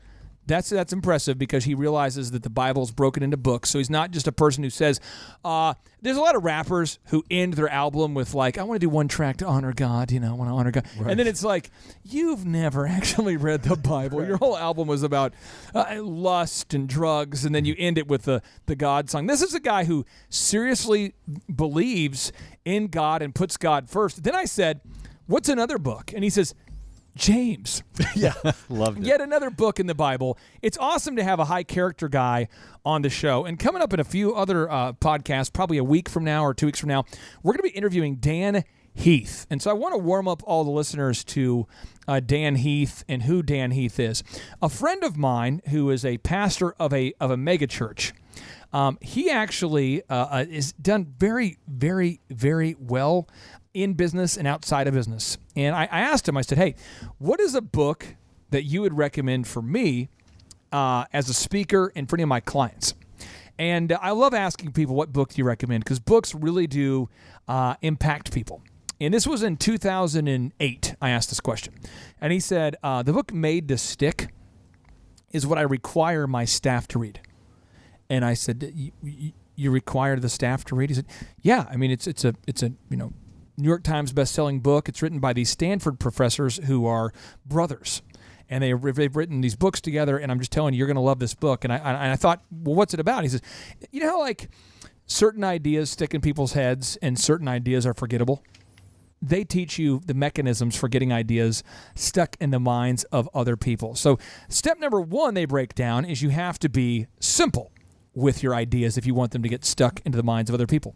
that's impressive because he realizes that the Bible is broken into books. So he's not just a person who says, there's a lot of rappers who end their album with like, I want to do one track to honor God, I want to honor God. Right. And then it's like, you've never actually read the Bible. Right. Your whole album was about lust and drugs, and then you end it with the God song. This is a guy who seriously believes in God and puts God first. Then I said, what's another book? And he says, James. Yeah, loved it. Yet another book in the Bible. It's awesome to have a high character guy on the show. And coming up in a few other podcasts, probably a week from now or 2 weeks from now, we're going to be interviewing Dan Heath. And so I want to warm up all the listeners to Dan Heath and who Dan Heath is. A friend of mine who is a pastor of a mega church. He actually is done very, very, very well in business and outside of business. And I asked him, I said, hey, what is a book that you would recommend for me as a speaker and for any of my clients? And I love asking people what book do you recommend, because books really do impact people. And this was in 2008, I asked this question. And he said, the book Made to Stick is what I require my staff to read. And I said, you require the staff to read? He said, yeah. I mean, it's a New York Times best-selling book. It's written by these Stanford professors who are brothers. And they've written these books together, and I'm just telling you, you're going to love this book. And I thought, well, what's it about? He says, you know how like certain ideas stick in people's heads and certain ideas are forgettable? They teach you the mechanisms for getting ideas stuck in the minds of other people. So step number 1 they break down is you have to be simple with your ideas if you want them to get stuck into the minds of other people.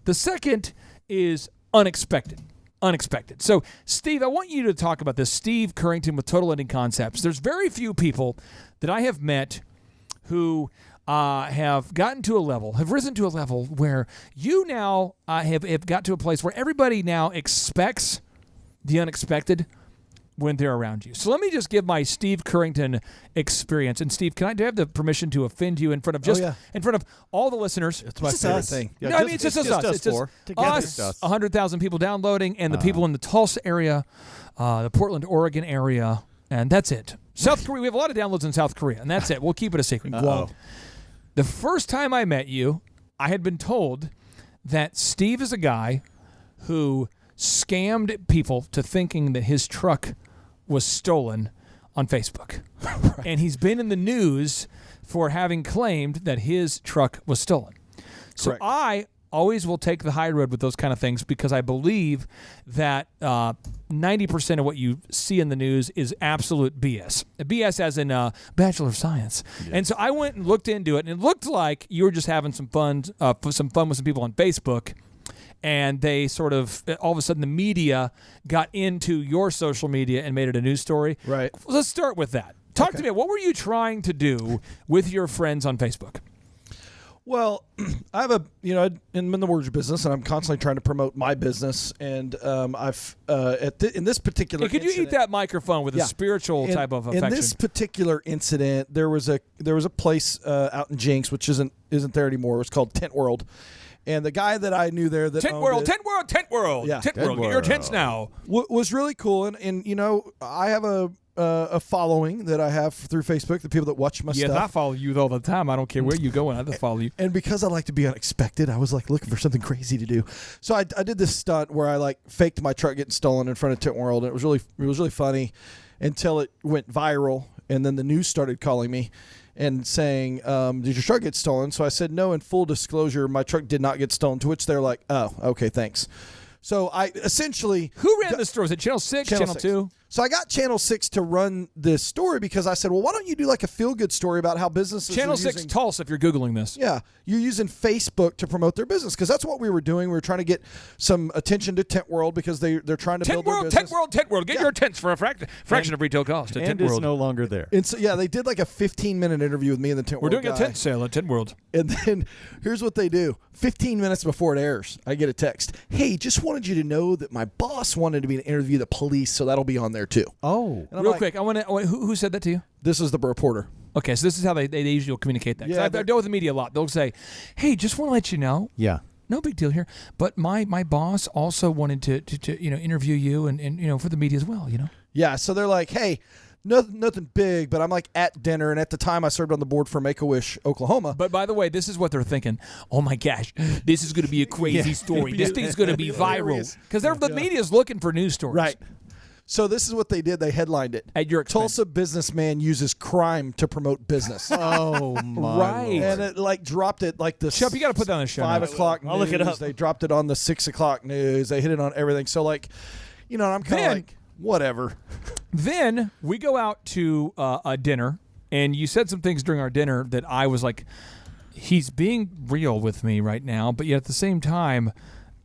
The second is unexpected. So, Steve, I want you to talk about this. Steve Currington with Total Ending Concepts. There's very few people that I have met who have gotten to a level, have risen to a level where you now have got to a place where everybody now expects the unexpected when they're around you. So let me just give my Steve Currington experience. And Steve, do I have the permission to offend you in front of in front of all the listeners? It's my favorite thing. Yeah, no, I mean, it's just us. It's just us, 100,000 people downloading, and the people in the Tulsa area, the Portland, Oregon area, and that's it. South Korea, we have a lot of downloads in South Korea, and that's it. We'll keep it a secret. Whoa. The first time I met you, I had been told that Steve is a guy who scammed people to thinking that his truck was stolen on Facebook. Right. And he's been in the news for having claimed that his truck was stolen. So correct. I always will take the high road with those kind of things because I believe that 90% of what you see in the news is absolute BS. BS as in Bachelor of Science. Yes. And so I went and looked into it, and it looked like you were just having some fun with some people on Facebook. And they sort of, all of a sudden, the media got into your social media and made it a news story. Right. Let's start with that. Talk to me. What were you trying to do with your friends on Facebook? Well, I have I'm in the mortgage business, and I'm constantly trying to promote my business. And in this particular, could you eat that microphone with a spiritual type of affection? In this particular incident, there was a place out in Jinx, which isn't there anymore. It was called Tent World. And the guy that I knew there that Tent World. Yeah. Tent World. Get your tents now. Was really cool. And I have a following that I have through Facebook, the people that watch my stuff. Yes, I follow you all the time. I don't care where you go, I just follow you. And because I like to be unexpected, I was like looking for something crazy to do. So I did this stunt where I like faked my truck getting stolen in front of Tent World, and it was really funny until it went viral, and then the news started calling me and saying, did your truck get stolen? So I said, no, in full disclosure, my truck did not get stolen, to which they're like, oh, okay, thanks. So I essentially... Who ran the story? Was it Channel 6, Channel 2? So I got Channel 6 to run this story because I said, well, why don't you do like a feel-good story about how businesses Channel 6 Tulsa, if you're Googling this. Yeah. You're using Facebook to promote their business because that's what we were doing. We were trying to get some attention to Tent World because they're trying to build their business. Tent World. Get your tents for a fraction of retail cost at Tent World. And it's no longer there. And so, they did like a 15-minute interview with me and the Tent World We're doing a tent sale at Tent World. And then here's what they do. 15 minutes before it airs, I get a text. Hey, just wanted you to know that my boss wanted me to interview the police, so that'll be on there too. Oh. Real quick, I want to. Who said that to you? This is the reporter. Okay, so this is how they usually will communicate that. Yeah, I've dealt with the media a lot. They'll say, "Hey, just want to let you know." Yeah. No big deal here, but my boss also wanted to interview you and for the media as well. Yeah, so they're like, "Hey, nothing big," but I'm like at dinner, and at the time I served on the board for Make-A-Wish, Oklahoma. But by the way, this is what they're thinking. Oh my gosh, this is going to be a crazy story. This thing's going to be viral because the media's looking for news stories. Right. So this is what they did. They headlined it. At your expense. Tulsa businessman uses crime to promote business. Oh, my right. Lord. And it dropped it like the Shep, you got to put that on the show. 5 o'clock news. I'll look it up. They dropped it on the 6 o'clock news. They hit it on everything. So I'm kind of like, whatever. Then we go out to a dinner, and you said some things during our dinner that I was like, he's being real with me right now, but yet at the same time,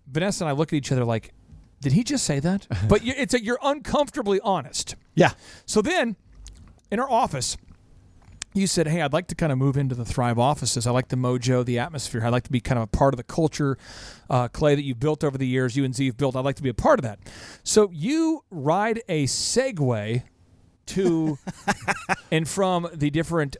Vanessa and I look at each other like, did he just say that? But you're uncomfortably honest. Yeah. So then, in our office, you said, hey, I'd like to kind of move into the Thrive offices. I like the mojo, the atmosphere. I'd like to be kind of a part of the culture, Clay, that you've built over the years, you and Z have built. I'd like to be a part of that. So you ride a Segway to and from the different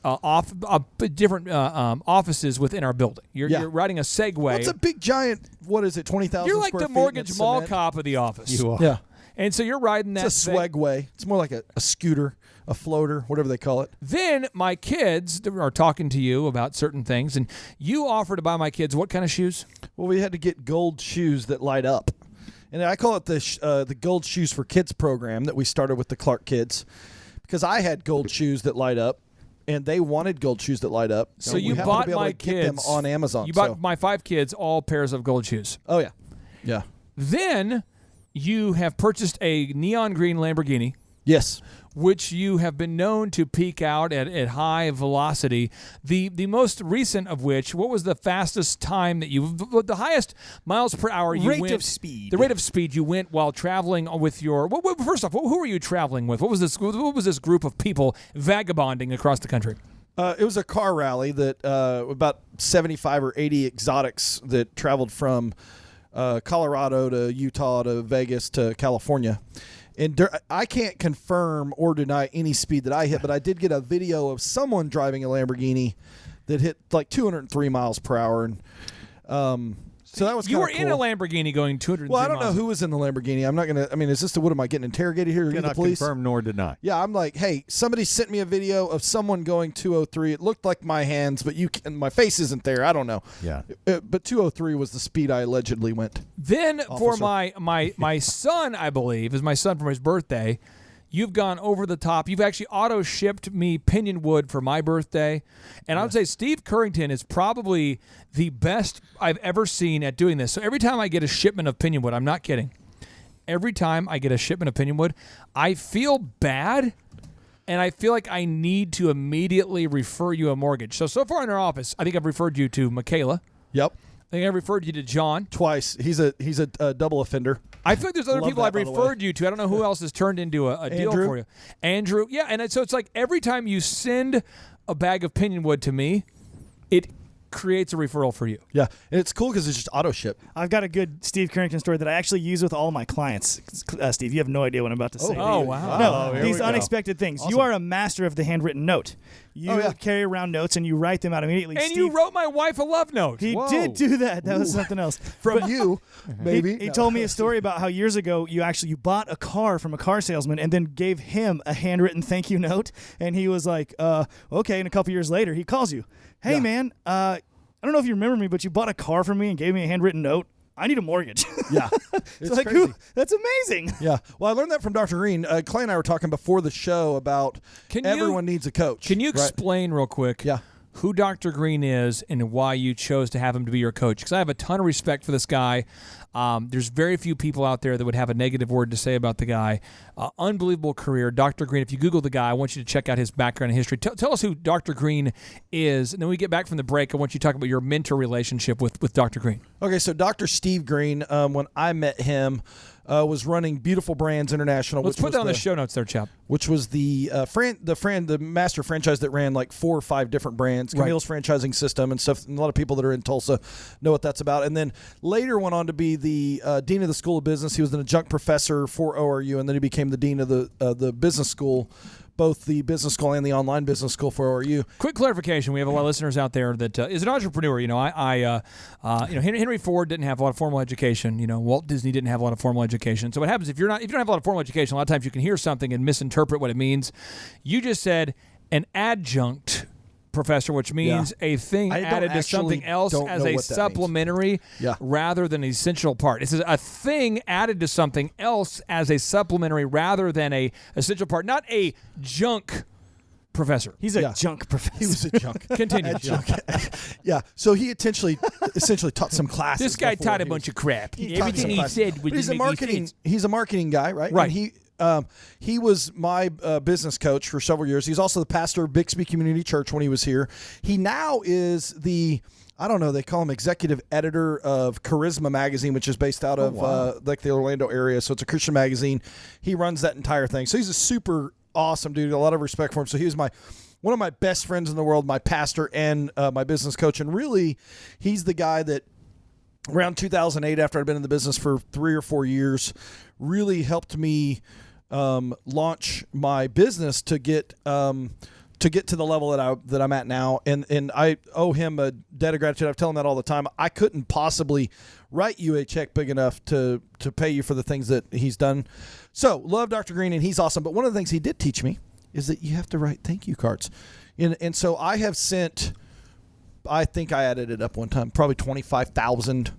offices within our building. You're riding a Segway. Well, it's a big, giant, what is it, 20,000 You're like square the feet mortgage mall cop of the office. You are. Yeah. And so you're riding that. It's a Swagway. It's more like a scooter, a floater, whatever they call it. Then my kids are talking to you about certain things, and you offer to buy my kids what kind of shoes? Well, we had to get gold shoes that light up. And I call it the Gold Shoes for Kids program that we started with the Clark kids, because I had gold shoes that light up, and they wanted gold shoes that light up. So you bought my kids them on Amazon. You bought my 5 kids all pairs of gold shoes. Oh yeah, yeah. Then you have purchased a neon green Lamborghini. Yes. Which you have been known to peak out at high velocity. The most recent of which, what was the fastest time that the highest miles per hour you went? Rate of speed. The rate of speed you went while traveling with your, first off, who were you traveling with? What was this group of people vagabonding across the country? It was a car rally that about 75 or 80 exotics that traveled from Colorado to Utah to Vegas to California. And I can't confirm or deny any speed that I hit, but I did get a video of someone driving a Lamborghini that hit like 203 miles per hour. And so that was you were cool. in a Lamborghini going 203 Well, I don't miles. know who was in the Lamborghini. I'm not going to, I mean, is this what am I getting interrogated here? Are you the police? Confirm nor deny. Yeah, I'm like, hey, somebody sent me a video of someone going 203. It looked like my hands, but my face isn't there. I don't know. Yeah. But 203 was the speed I allegedly went. Then for my son, I believe, is my son for his birthday, you've gone over the top. You've actually auto-shipped me pinion wood for my birthday. And I would say Steve Currington is probably the best I've ever seen at doing this. So every time I get a shipment of pinion wood, I'm not kidding. Every time I get a shipment of pinion wood, I feel bad, and I feel like I need to immediately refer you a mortgage. So far in our office, I think I've referred you to Michaela. Yep. I think I referred you to John. Twice. He's a double offender. I feel like there's other Love people that, I've by the referred you to. I don't know who else has turned into a deal Andrew? for you. Andrew. Yeah, and so it's like every time you send a bag of pinion wood to me, it creates a referral for you. Yeah, and it's cool because it's just auto ship. I've got a good Steve Currington story that I actually use with all my clients. Steve, you have no idea what I'm about to say. Oh, wow. No, here these we go. unexpected things. Awesome. You are a master of the handwritten note. You carry around notes and you write them out immediately. And Steve, you wrote my wife a love note. He did do that. That was something else. From you, maybe. He told me a story about how years ago you bought a car from a car salesman and then gave him a handwritten thank you note. And he was like, okay. And a couple years later, he calls you. Hey, man, I don't know if you remember me, but you bought a car from me and gave me a handwritten note. I need a mortgage. Yeah. It's like, crazy. That's amazing. Yeah. Well, I learned that from Dr. Green. Clay and I were talking before the show about everyone needs a coach. Can you explain real quick who Dr. Green is and why you chose to have him to be your coach? Because I have a ton of respect for this guy. There's very few people out there that would have a negative word to say about the guy. Unbelievable career. Dr. Green, if you Google the guy, I want you to check out his background and history. Tell us who Dr. Green is, and then when we get back from the break, I want you to talk about your mentor relationship with Dr. Green. Okay, so Dr. Steve Green, when I met him, was running Beautiful Brands International. Let's put that on the show notes there, chap. Which was the master franchise that ran like 4 or 5 different brands, Camille's franchising system and stuff. And a lot of people that are in Tulsa know what that's about. And then later went on to be the dean of the School of Business. He was an adjunct professor for ORU, and then he became the dean of the business school, both the business school and the online business school for ORU. Quick clarification: we have a lot of listeners out there that is an entrepreneur. Henry Ford didn't have a lot of formal education. Walt Disney didn't have a lot of formal education. So what happens if you don't have a lot of formal education? A lot of times you can hear something and misinterpret what it means. You just said an adjunct professor, which means a thing added to something else as a supplementary rather than an essential part. It says a thing added to something else as a supplementary rather than a essential part, not a junk professor. He's a junk professor. He was a junk. Continue. Yeah. So he essentially taught some classes. This guy taught a bunch of crap. Everything he said was he's a marketing guy, right? Right. And he was my business coach for several years. He's also the pastor of Bixby Community Church when he was here. He now is they call him executive editor of Charisma magazine, which is based out of the Orlando area. So it's a Christian magazine. He runs that entire thing. So he's a super awesome dude. A lot of respect for him. So he was my one of my best friends in the world, my pastor and my business coach. And really, he's the guy that around 2008, after I'd been in the business for 3 or 4 years, really helped me launch my business to get to the level that I'm at now. And I owe him a debt of gratitude. I tell him that all the time. I couldn't possibly write you a check big enough to pay you for the things that he's done. So love Dr. Green, and he's awesome. But one of the things he did teach me is that you have to write thank you cards. And so I have sent, I think I added it up one time, probably 25,000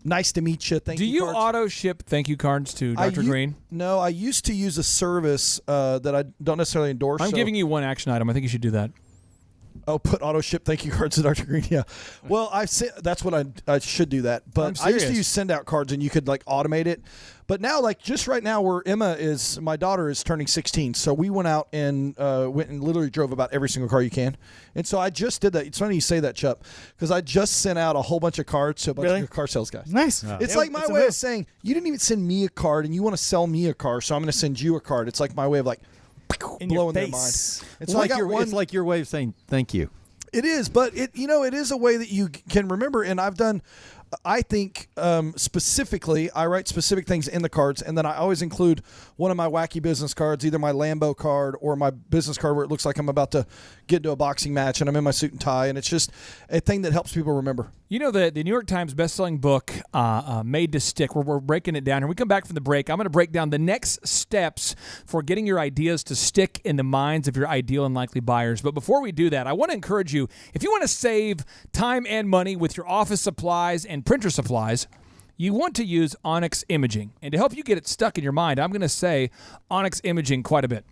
nice to meet you thank you cards. Do you auto ship thank you cards to Dr. Green? No, I used to use a service that I don't necessarily endorse. I'm giving you one action item. I think you should do that. Oh, put auto ship thank you cards to Dr. Green. Yeah. Well, that's what I should do that. But I used to use send out cards, and you could like automate it. But now, like just right now, where my daughter is turning 16, so we went out and literally drove about every single car you can. And so I just did that. It's funny you say that, Chup, because I just sent out a whole bunch of cards to a bunch of car sales guys. Nice. It's like my way of saying, you didn't even send me a card, and you want to sell me a car, so I'm going to send you a card. It's like my way of like blowing their mind. It's like your way of saying thank you. It is, but it is a way that you can remember. And I've done, I think specifically, I write specific things in the cards, and then I always include one of my wacky business cards, either my Lambo card or my business card where it looks like I'm about to get into a boxing match and I'm in my suit and tie, and it's just a thing that helps people remember. You know, the New York Times bestselling book, Made to Stick, where we're breaking it down. And we come back from the break, I'm going to break down the next steps for getting your ideas to stick in the minds of your ideal and likely buyers. But before we do that, I want to encourage you, if you want to save time and money with your office supplies and printer supplies, you want to use Onyx Imaging. And to help you get it stuck in your mind, I'm going to say Onyx Imaging quite a bit.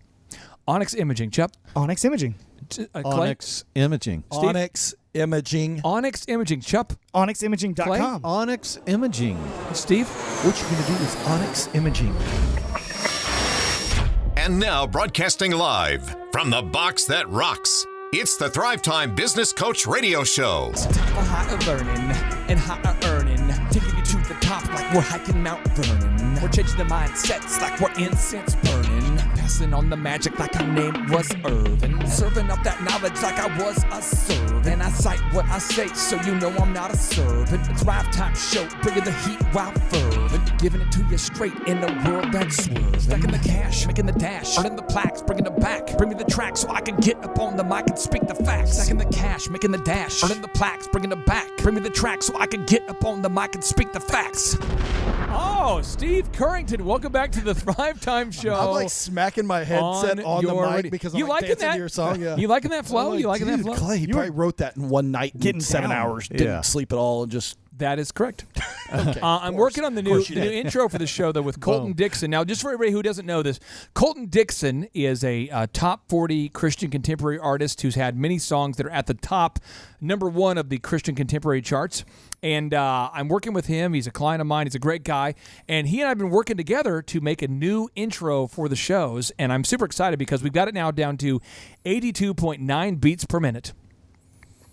Onyx Imaging, Chup. Onyx Imaging. Onyx Imaging. Steve? Onyx Imaging. Onyx Imaging, Chup. OnyxImaging.com. Onyx Imaging. Steve? What you're going to do is Onyx Imaging. And now broadcasting live from the box that rocks. It's the Thrivetime Business Coach Radio Show. Time for higher learning and higher earning. Taking you to the top like we're hiking Mount Vernon. We're changing the mindsets like we're incense burning. Passing on the magic like our name was Irvin. Serving up that knowledge like I was a servant. And I cite what I say so you know I'm not a servant. It's Thrivetime show, bringing the heat while fervent. Giving it to you straight in a world that's swerving. Stacking the cash, making the dash, earning the plaques, bringing it back. Bring me the track so I can get up on the mic and speak the facts. Stacking the cash, making the dash, earning the plaques, bringing it back. Bring me the track so I can get up on the mic and speak the facts. Oh, Steve Currington, welcome back to the Thrivetime show. I'm like smacking my headset on the mic because I'm like dancing to your song. Yeah. You liking that flow? Like, you liking that flow? Clay, you probably wrote that in one night, getting 7 hours, didn't sleep at all, and just... That is correct. Okay, I'm working on the new intro for the show, though, with Colton Dixon. Now, just for everybody who doesn't know this, Colton Dixon is a top 40 Christian contemporary artist who's had many songs that are at the top #1 of the Christian contemporary charts. And I'm working with him. He's a client of mine. He's a great guy. And he and I have been working together to make a new intro for the shows. And I'm super excited because we've got it now down to 82.9 beats per minute.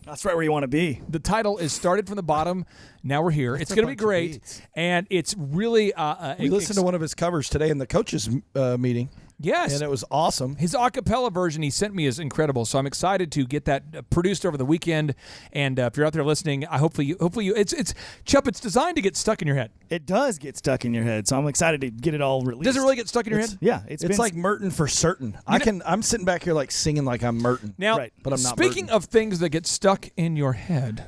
That's right where you want to be. The title is Started from the Bottom. Now we're here. It's going to be great. And it's really... we listened to one of his covers today in the coaches meeting. Yes. And it was awesome. His a cappella version he sent me is incredible. So I'm excited to get that produced over the weekend. And if you're out there listening, hopefully you it's Chup, it's designed to get stuck in your head. It does get stuck in your head. So I'm excited to get it all released. Does it really get stuck in your head? Yeah. It's like Merton for certain. I'm sitting back here like singing like I'm Merton. Now, but I'm not speaking Merton. of things that get stuck in your head,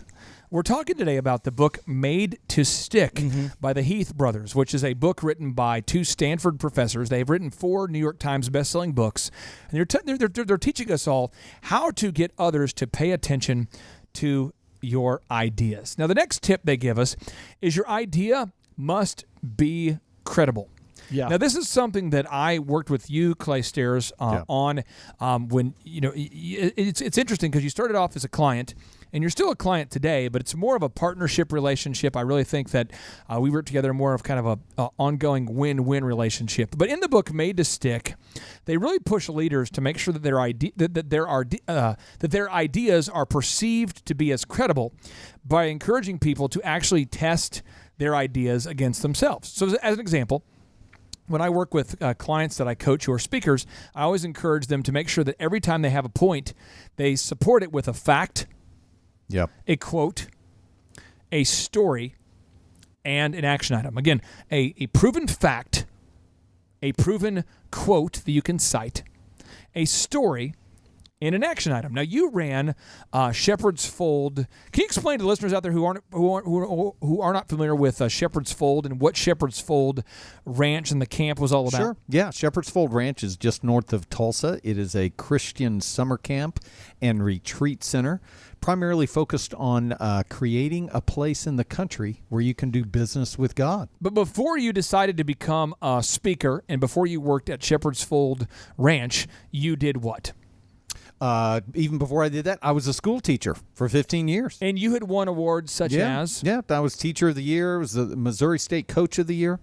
we're talking today about the book Made to Stick by the Heath brothers, which is a book written by 2 Stanford professors. They've written 4 New York Times bestselling books, and they're teaching us all how to get others to pay attention to your ideas. Now, the next tip they give us is your idea must be credible. Yeah. Now, this is something that I worked with you, Clay Stairs, on when, it's interesting because you started off as a client, and you're still a client today, but it's more of a partnership relationship. I really think that we work together more of kind of a ongoing win-win relationship. But in the book Made to Stick, they really push leaders to make sure that their ideas are perceived to be as credible by encouraging people to actually test their ideas against themselves. So as an example, when I work with clients that I coach who are speakers, I always encourage them to make sure that every time they have a point, they support it with a fact, a quote, a story, and an action item. Again, a proven fact, a proven quote that you can cite, a story, and an action item. Now, you ran Shepherd's Fold. Can you explain to the listeners out there who are not familiar with Shepherd's Fold and what Shepherd's Fold Ranch and the camp was all about? Sure. Yeah, Shepherd's Fold Ranch is just north of Tulsa. It is a Christian summer camp and retreat center, primarily focused on creating a place in the country where you can do business with God. But before you decided to become a speaker and before you worked at Shepherd's Fold Ranch, you did what? Even before I did that, I was a school teacher for 15 years. And you had won awards such as? Yeah, I was Teacher of the Year. I was the Missouri State Coach of the Year.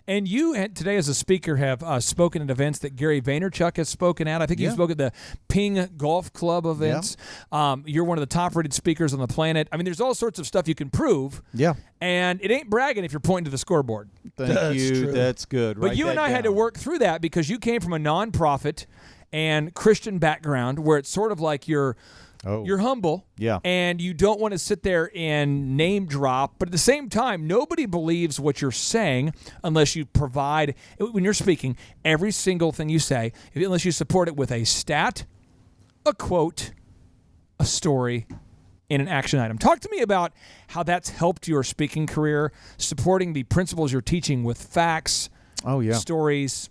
And you, today as a speaker, have spoken at events that Gary Vaynerchuk has spoken at. I think you spoke at the Ping Golf Club events. Yeah. You're one of the top-rated speakers on the planet. I mean, there's all sorts of stuff you can prove. Yeah. And it ain't bragging if you're pointing to the scoreboard. Thank you. True. That's good. But you and I had to work through that because you came from a nonprofit and Christian background where it's sort of like you're humble, and you don't want to sit there and name drop, but at the same time, nobody believes what you're saying unless you provide, when you're speaking, every single thing you say, unless you support it with a stat, a quote, a story, and an action item. Talk to me about how that's helped your speaking career, supporting the principles you're teaching with facts, stories,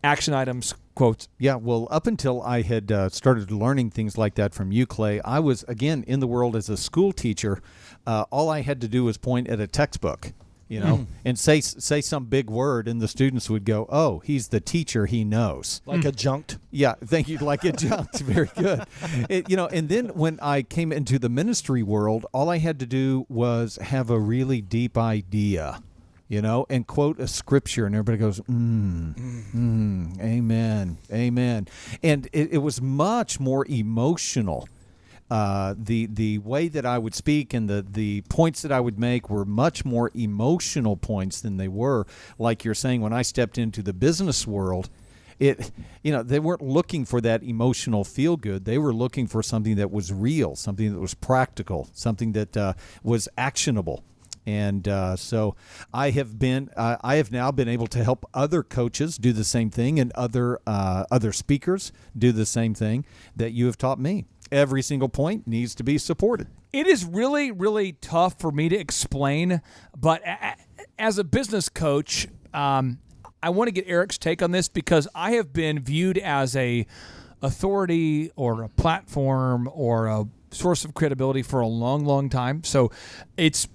action items, quotes. Yeah, well, up until I had started learning things like that from you, Clay, I was, again, in the world as a school teacher. All I had to do was point at a textbook, and say some big word, and the students would go, oh, he's the teacher, he knows. Like adjunct? Yeah, thank you, like adjunct. Very good. And then when I came into the ministry world, all I had to do was have a really deep idea. And quote a scripture, and everybody goes, amen, amen. And it was much more emotional. The way that I would speak and the points that I would make were much more emotional points than they were, like you're saying, when I stepped into the business world. They weren't looking for that emotional feel good. They were looking for something that was real, something that was practical, something that was actionable. And so I have now been able to help other coaches do the same thing, and other speakers do the same thing that you have taught me. Every single point needs to be supported. It is really, really tough for me to explain, but as a business coach, I want to get Eric's take on this because I have been viewed as a authority or a platform or a source of credibility for a long, long time. So it's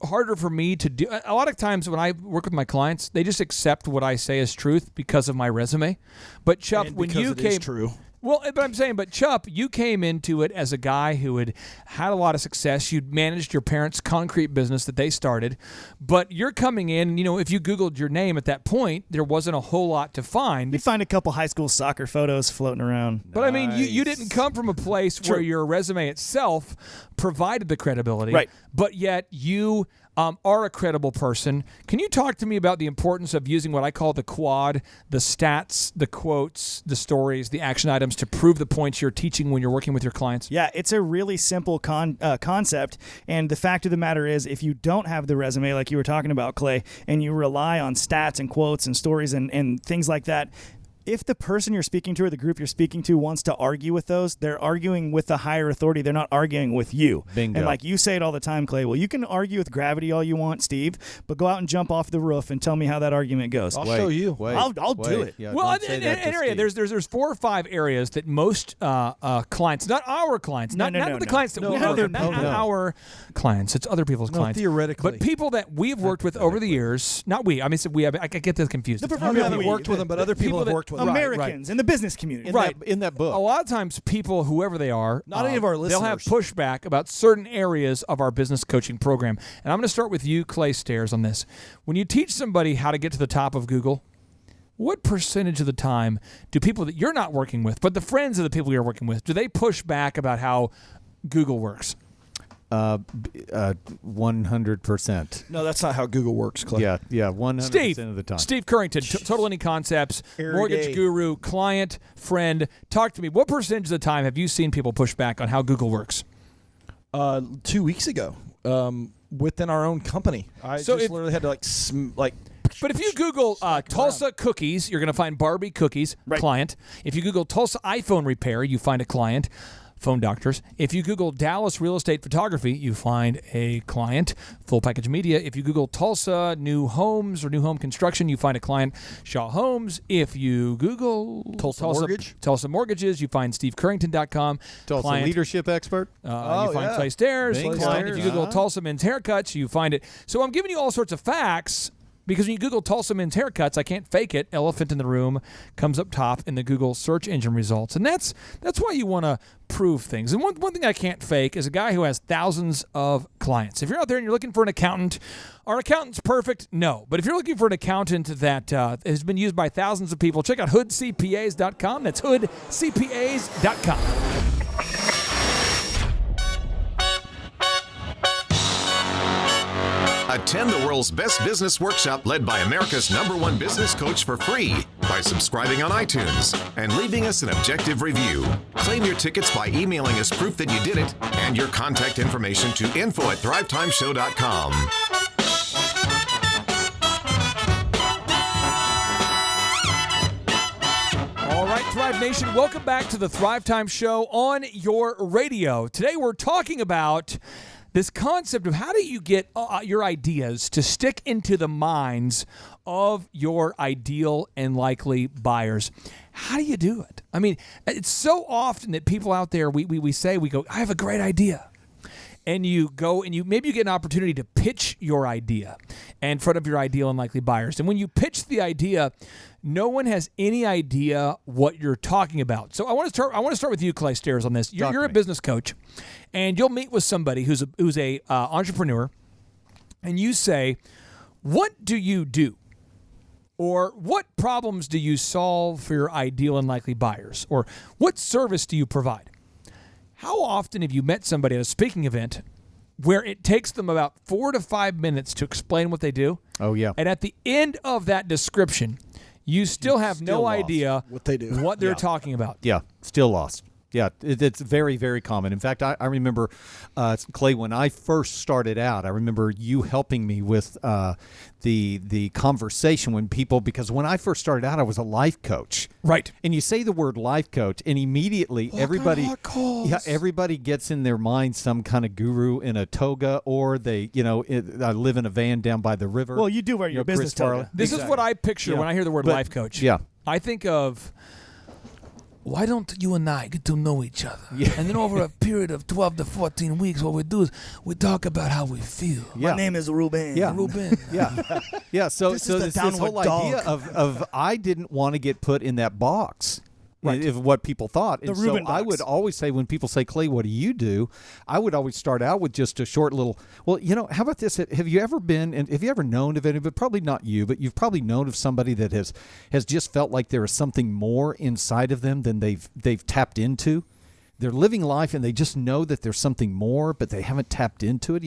harder for me to do. A lot of times when I work with my clients, they just accept what I say as truth because of my resume. But Chuck, when you came, true. Well, but I'm saying, Chup, you came into it as a guy who had a lot of success. You'd managed your parents' concrete business that they started, but you're coming in, if you Googled your name at that point, there wasn't a whole lot to find. You find a couple high school soccer photos floating around. But I mean, you didn't come from a place where your resume itself provided the credibility, right? But yet you are a credible person. Can you talk to me about the importance of using what I call the quad, the stats, the quotes, the stories, the action items to prove the points you're teaching when you're working with your clients? Yeah, it's a really simple concept. And the fact of the matter is, if you don't have the resume like you were talking about, Clay, and you rely on stats and quotes and stories and things like that, if the person you're speaking to or the group you're speaking to wants to argue with those, they're arguing with the higher authority. They're not arguing with you. Bingo. And like you say it all the time, Clay, well, you can argue with gravity all you want, Steve, but go out and jump off the roof and tell me how that argument goes. I'll show you. I'll do it. Yeah, well, in an area, there's 4 or 5 areas that most clients, not our clients, not the clients that we work with, not our clients, it's other people's clients. Theoretically. But people that we've worked with over the years, not we, I mean, I get this confused. We haven't worked with them, but other people have worked with them. Americans in the business community. In that book. A lot of times people, whoever they are, not any of our listeners, they'll have pushback about certain areas of our business coaching program. And I'm going to start with you, Clay Stairs, on this. When you teach somebody how to get to the top of Google, what percentage of the time do people that you're not working with, but the friends of the people you're working with, do they push back about how Google works? 100%. No, that's not how Google works, Clay. Yeah, 100% of the time. Steve Currington, Total Any Concepts, Every mortgage day. guru, client, friend. Talk to me. What percentage of the time have you seen people push back on how Google works? 2 weeks ago, within our own company, I literally had to But if you Google Tulsa cookies, you're going to find Barbie cookies, client. If you Google Tulsa iPhone repair, you find a client, phone doctors. If you Google Dallas real estate photography, you find a client, full package media. If you Google Tulsa new homes or new home construction, you find a client, Shaw Homes. If you Google Tulsa mortgages, you find SteveCurrington.com. Tulsa client. leadership expert. You find Clay Stairs. Bing Client. If Stairs. you Google Tulsa men's haircuts, you find it. So I'm giving you all sorts of facts. Because when you Google Tulsa men's haircuts, I can't fake it. Elephant in the room comes up top in the Google search engine results. And that's why you want to prove things. And one thing I can't fake is a guy who has thousands of clients. If you're out there and you're looking for an accountant, are accountants perfect? No. But if you're looking for an accountant that has been used by thousands of people, check out hoodcpas.com. That's hoodcpas.com. Attend the world's best business workshop led by America's #1 business coach for free by subscribing on iTunes and leaving us an objective review. Claim your tickets by emailing us proof that you did it and your contact information to info@thrivetimeshow.com. All right, Thrive Nation, welcome back to the Thrive Time Show on your radio. Today we're talking about this concept of how do you get your ideas to stick into the minds of your ideal and likely buyers. How do you do it? I mean, it's so often that people out there, we go, I have a great idea. And you go and maybe you get an opportunity to pitch your idea in front of your ideal and likely buyers. And when you pitch the idea, no one has any idea what you're talking about. So I want to start with you, Clay Stairs, on this. You're a business coach, and you'll meet with somebody who's a entrepreneur, and you say, "What do you do?" Or what problems do you solve for your ideal and likely buyers? Or what service do you provide? How often have you met somebody at a speaking event where it takes them about 4 to 5 minutes to explain what they do? Oh, yeah. And at the end of that description, you still have no idea what they do, what they're talking about. Yeah, still lost. Yeah, it's very, very common. In fact, I remember, Clay, when I first started out, I remember you helping me with the conversation when people, because when I first started out, I was a life coach. Right. And you say the word life coach, and immediately everybody gets in their mind some kind of guru in a toga, or they, I live in a van down by the river. Well, you do wear your business toga. This is what I picture when I hear the word life coach. Yeah. I think of, why don't you and I get to know each other? Yeah. And then over a period of 12 to 14 weeks, what we do is we talk about how we feel. My name is Ruben. Yeah. Ruben. Yeah. So This is the this downward whole dog. idea of I didn't want to get put in that box. Right. Of what people thought. And The Reuben so I box. would always say, when people say, Clay, what do you do? I would always start out with just a short little, well, how about this? Have you ever been, and have you ever known of anybody, probably not you, but you've probably known of somebody that has just felt like there is something more inside of them than they've tapped into? They're living life and they just know that there's something more, but they haven't tapped into it.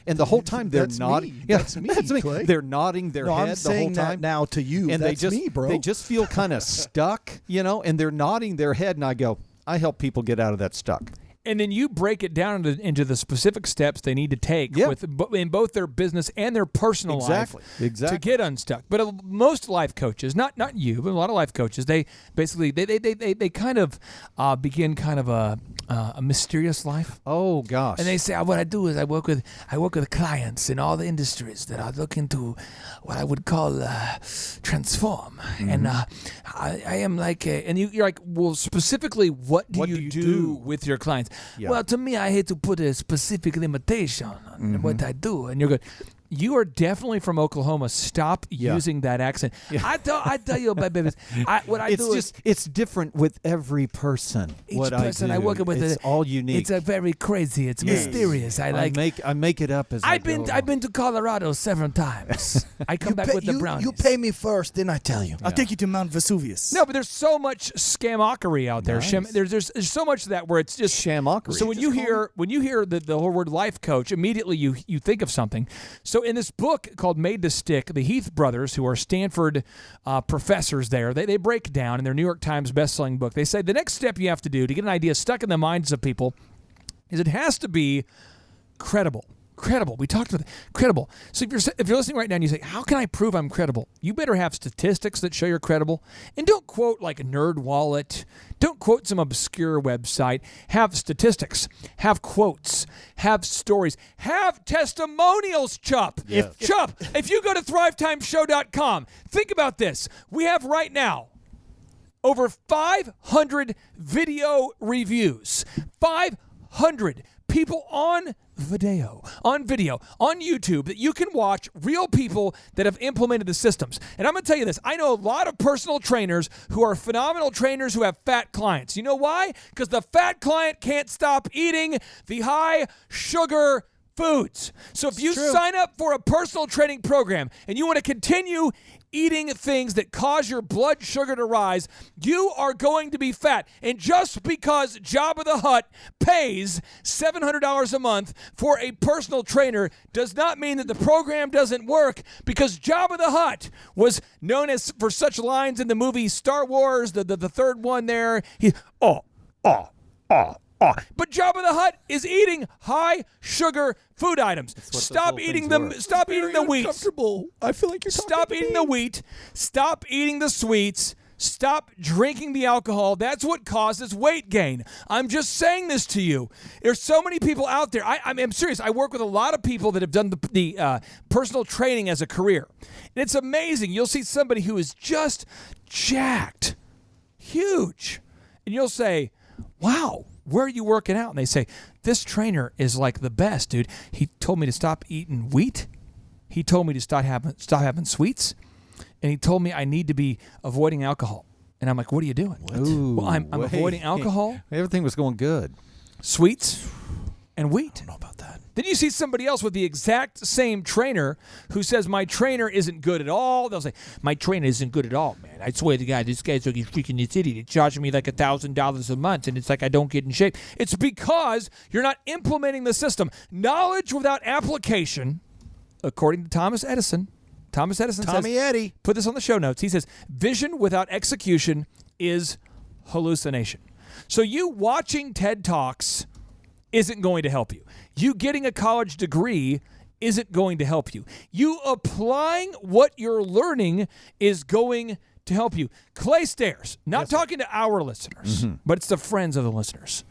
And the whole time they're nodding. Me. That's me, Clay. They're nodding their No, head I'm the whole saying time. that now to you. And That's they just, me, bro. They just feel kind of stuck, and they're nodding their head. And I go, I help people get out of that stuck. And then you break it down into the specific steps they need to take in both their business and their personal life to get unstuck. But most life coaches, not you, but a lot of life coaches, they basically they kind of begin kind of a mysterious life. Oh gosh! And they say, what I do is I work with clients in all the industries that are looking to what I would call transform. Mm-hmm. And I am like, and you're like, well, specifically, what do you do with your clients? Yeah. Well, to me, I hate to put a specific limitation on what I do. And you're good. You are definitely from Oklahoma. Stop using that accent. I tell you about babies. It's different with every person. Each person I work with, it's all unique. It's a very crazy. It's mysterious. I make it up as I've been to Colorado several times. I come back with the brownies. You pay me first, then I tell you. I'll take you to Mount Vesuvius. No, but there's so much scamockery out there. Nice. There's so much of that where it's just Shamockery. So when you hear the whole word life coach, immediately you think of something. So in this book called Made to Stick, the Heath brothers, who are Stanford professors there, they break down in their New York Times bestselling book. They say the next step you have to do to get an idea stuck in the minds of people is it has to be credible. Credible. We talked about it. Credible. So if you're listening right now and you say, how can I prove I'm credible? You better have statistics that show you're credible. And don't quote like a NerdWallet. Don't quote some obscure website. Have statistics. Have quotes. Have stories. Have testimonials, Chup. Yeah. If you go to thrivetimeshow.com, think about this. We have right now over 500 video reviews. 500 people on video on YouTube that you can watch, real people that have implemented the systems. And I'm going to tell you this. I know a lot of personal trainers who are phenomenal trainers who have fat clients. You know why? Because the fat client can't stop eating the high sugar foods. So if you sign up for a personal training program and you want to continue eating things that cause your blood sugar to rise, you are going to be fat. And just because Jabba the Hutt pays $700 a month for a personal trainer does not mean that the program doesn't work, because Jabba the Hutt was known as for such lines in the movie Star Wars, the third one there. But Jabba the Hutt is eating high sugar food items. Stop eating them. Stop eating the wheat. I feel like you're Stop eating the wheat. Stop eating the sweets. Stop drinking the alcohol. That's what causes weight gain. I'm just saying this to you. There's so many people out there. I'm serious. I work with a lot of people that have done the personal training as a career. And it's amazing. You'll see somebody who is just jacked, huge. And you'll say, wow, where are you working out? And they say, this trainer is like the best, dude. He told me to stop eating wheat. He told me to stop having sweets. And he told me I need to be avoiding alcohol. And I'm like, what are you doing? Ooh, well, I'm avoiding alcohol. Everything was going good. Sweets and wheat. I don't know about that. Then you see somebody else with the exact same trainer who says, my trainer isn't good at all. They'll say, my trainer isn't good at all, man. I swear to God, this guy's like a freaking idiot. He's charging me like $1,000 a month, and it's like I don't get in shape. It's because you're not implementing the system. Knowledge without application, according to Thomas Edison says, Eddie. put this on the show notes. He says, vision without execution is hallucination. So you watching TED Talks isn't going to help you. You getting a college degree isn't going to help you. You applying what you're learning is going to help you. Clay Stairs, not talking to our listeners, but it's the friends of the listeners.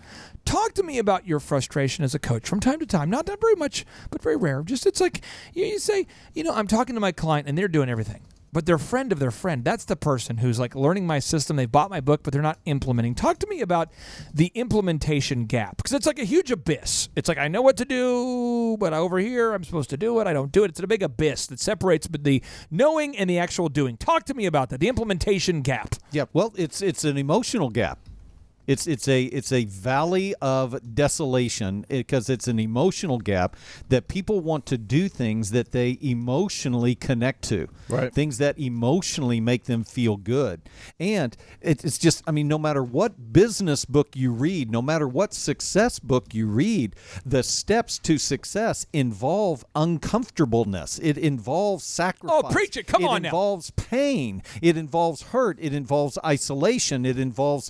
Talk to me about your frustration as a coach from time to time. Not very much, but very rare. Just it's like you say, I'm talking to my client and they're doing everything, but they're friend of their friend. That's the person who's like learning my system. They bought my book, but they're not implementing. Talk to me about the implementation gap, because it's like a huge abyss. It's like I know what to do, but over here I'm supposed to do it. I don't do it. It's a big abyss that separates the knowing and the actual doing. Talk to me about that. The implementation gap. Yeah. Well, it's an emotional gap. It's a valley of desolation, because it's an emotional gap that people want to do things that they emotionally connect to, right? Things that emotionally make them feel good. And it's just, no matter what business book you read, no matter what success book you read, the steps to success involve uncomfortableness. It involves sacrifice. Oh, preach it. Come on now. It involves pain. It involves hurt. It involves isolation. It involves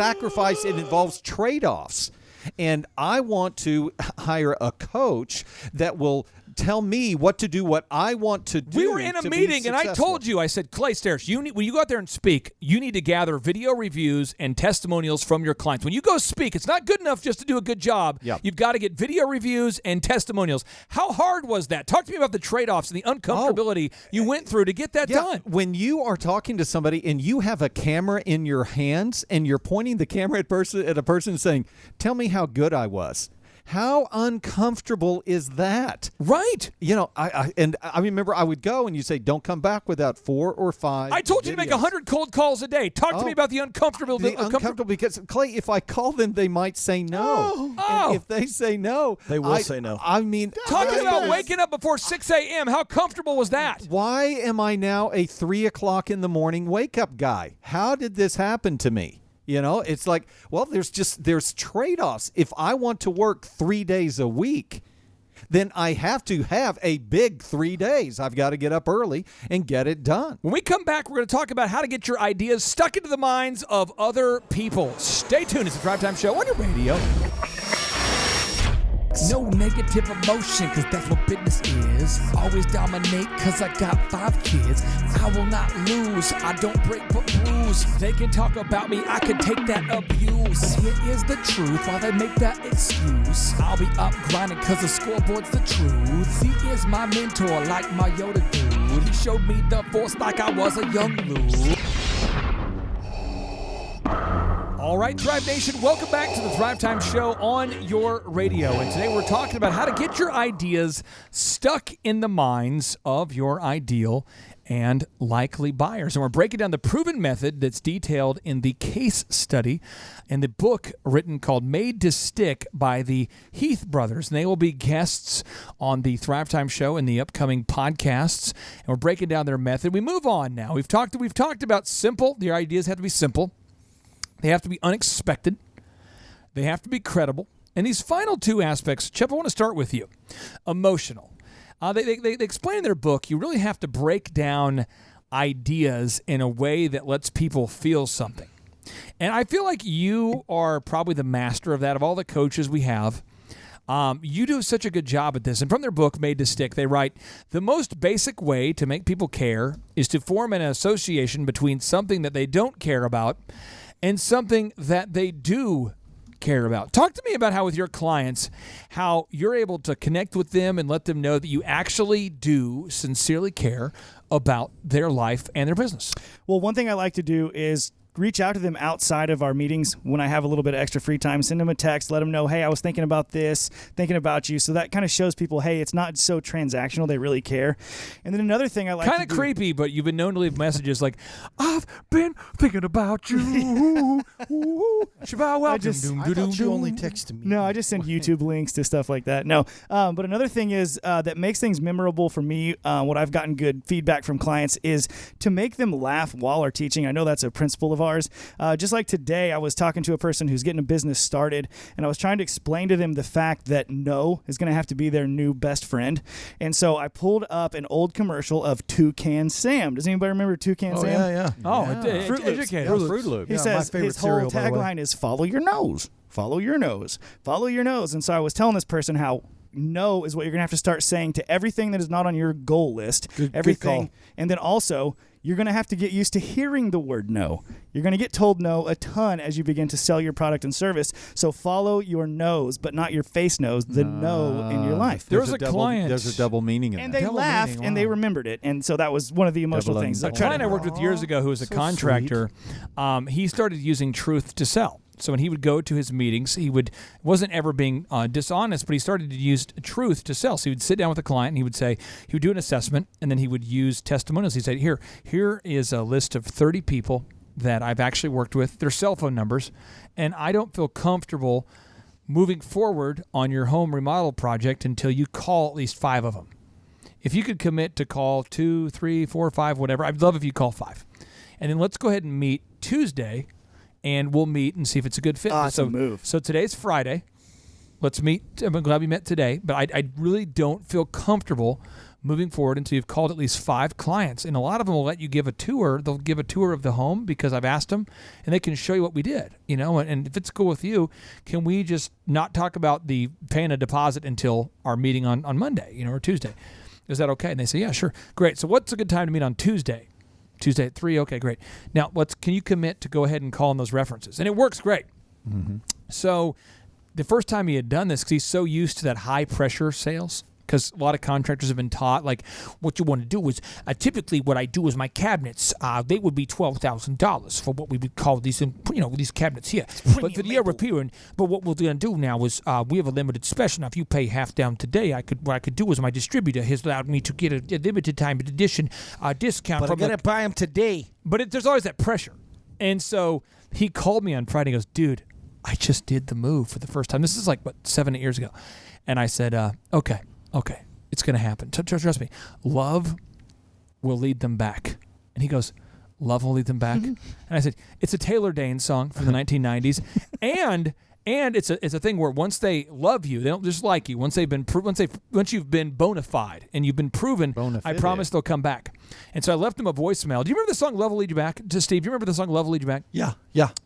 sacrifice. It involves trade-offs. And I want to hire a coach that will tell me what to do, what I want to do. We were in a meeting, and I told you, I said, Clay Stairs, when you go out there and speak, you need to gather video reviews and testimonials from your clients. When you go speak, it's not good enough just to do a good job. Yep. You've got to get video reviews and testimonials. How hard was that? Talk to me about the trade-offs and the uncomfortability you went through to get that done. When you are talking to somebody and you have a camera in your hands and you're pointing the camera at a person saying, tell me how good I was. How uncomfortable is that? Right. You know, I remember I would go and you say, don't come back without 4 or 5 I told you to make videos. 100 cold calls a day. Talk to me about the uncomfortable. Uncomfortable because, Clay, if I call them, they might say no. And if they say no, They will say no. I mean, Talking about waking up before 6 a.m., how comfortable was that? why am I now a 3 o'clock in the morning wake up guy? How did this happen to me? You know, it's like, well, there's trade-offs. If I want to work 3 days a week, then I have to have a big 3 days. I've got to get up early and get it done. When we come back, we're going to talk about how to get your ideas stuck into the minds of other people. Stay tuned. It's the Thrivetime Show on your radio. No negative emotion, cause that's what business is. Always dominate, cause I got 5 kids. I will not lose, I don't break but bruise. They can talk about me, I can take that abuse. But here is the truth, while they make that excuse. I'll be up grinding, cause the scoreboard's the truth. He is my mentor, like my Yoda dude. He showed me the force like I was a young Luke. All right, Thrive Nation, welcome back to the Thrivetime Show on your radio. And today we're talking about how to get your ideas stuck in the minds of your ideal and likely buyers. And we're breaking down the proven method that's detailed in the case study in the book written called Made to Stick by the Heath brothers. And they will be guests on the Thrivetime Show in the upcoming podcasts. And we're breaking down their method. We move on now. We've talked about simple. Your ideas have to be simple. They have to be unexpected. They have to be credible. And these final 2 aspects, Chip, I want to start with you. Emotional. They explain in their book, you really have to break down ideas in a way that lets people feel something. And I feel like you are probably the master of that, of all the coaches we have. You do such a good job at this. And from their book, Made to Stick, they write, the most basic way to make people care is to form an association between something that they don't care about and something that they do care about. Talk to me about how with your clients, how you're able to connect with them and let them know that you actually do sincerely care about their life and their business. Well, one thing I like to do is reach out to them outside of our meetings when I have a little bit of extra free time. Send them a text, let them know, hey, I was thinking about this, thinking about you. So that kind of shows people, hey, it's not so transactional. They really care. And then another thing I like kind of creepy, but you've been known to leave messages like, I've been thinking about you. I thought you only texted me. No, I just send YouTube links to stuff like that. No, but another thing is that makes things memorable for me. What I've gotten good feedback from clients is to make them laugh while we're teaching. I know that's a principle of ours. Just like today, I was talking to a person who's getting a business started, and I was trying to explain to them the fact that no is going to have to be their new best friend. And so I pulled up an old commercial of Toucan Sam. Does anybody remember Toucan Sam? Yeah. Fruit Loops. He says his whole tagline is follow your nose, follow your nose, follow your nose. And so I was telling this person how no is what you're going to have to start saying to everything that is not on your goal list. Everything. Good call. And then also, you're going to have to get used to hearing the word no. You're going to get told no a ton as you begin to sell your product and service. So follow your nose, but not your face nose, the no in your life. There's a client. There's a double meaning in that. And they laughed and they remembered it. And so that was one of the emotional things. A client I worked with years ago who was a contractor, he started using truth to sell. So when he would go to his meetings, wasn't ever being dishonest, but he started to use truth to sell. So he would sit down with a client and he would do an assessment, and then he would use testimonials. He'd say, here is a list of 30 people that I've actually worked with, their cell phone numbers, and I don't feel comfortable moving forward on your home remodel project until you call at least 5 of them. If you could commit to call 2, 3, 4, 5, whatever, I'd love if you call 5. And then let's go ahead and meet Tuesday, and we'll meet and see if it's a good fit. It's a move. So today's Friday. Let's meet. I'm glad we met today, but I really don't feel comfortable moving forward until you've called at least 5 clients. And a lot of them will let you give a tour. They'll give a tour of the home because I've asked them, and they can show you what we did. And if it's cool with you, can we just not talk about the paying a deposit until our meeting on Monday, or Tuesday? Is that okay? And they say, yeah, sure. Great. So what's a good time to meet on Tuesday? Tuesday at 3. Okay, great. Now, can you commit to go ahead and call in those references? And it works great. Mm-hmm. So the first time he had done this, because he's so used to that high pressure sales, because a lot of contractors have been taught, like, what you want to do is, typically what I do is my cabinets, they would be $12,000 for what we would call these, these cabinets here. But for the repair, but what we're going to do now is we have a limited special. Now, if you pay half down today, what I could do is my distributor has allowed me to get a limited time edition discount. But I'm going to buy them today. But there's always that pressure. And so he called me on Friday and goes, dude, I just did the move for the first time. This is like, 7-8 years ago. And I said, okay, it's going to happen. Trust me. Love will lead them back. And he goes, love will lead them back? And I said, it's a Taylor Dane song from the 1990s. And it's a thing where once they love you, they don't just like you. Once you've been bona fide and you've been proven, I promise they'll come back. And so I left them a voicemail. Do you remember the song "Love Will Lead You Back"? Steve, do you remember the song "Love Will Lead You Back"? Yeah.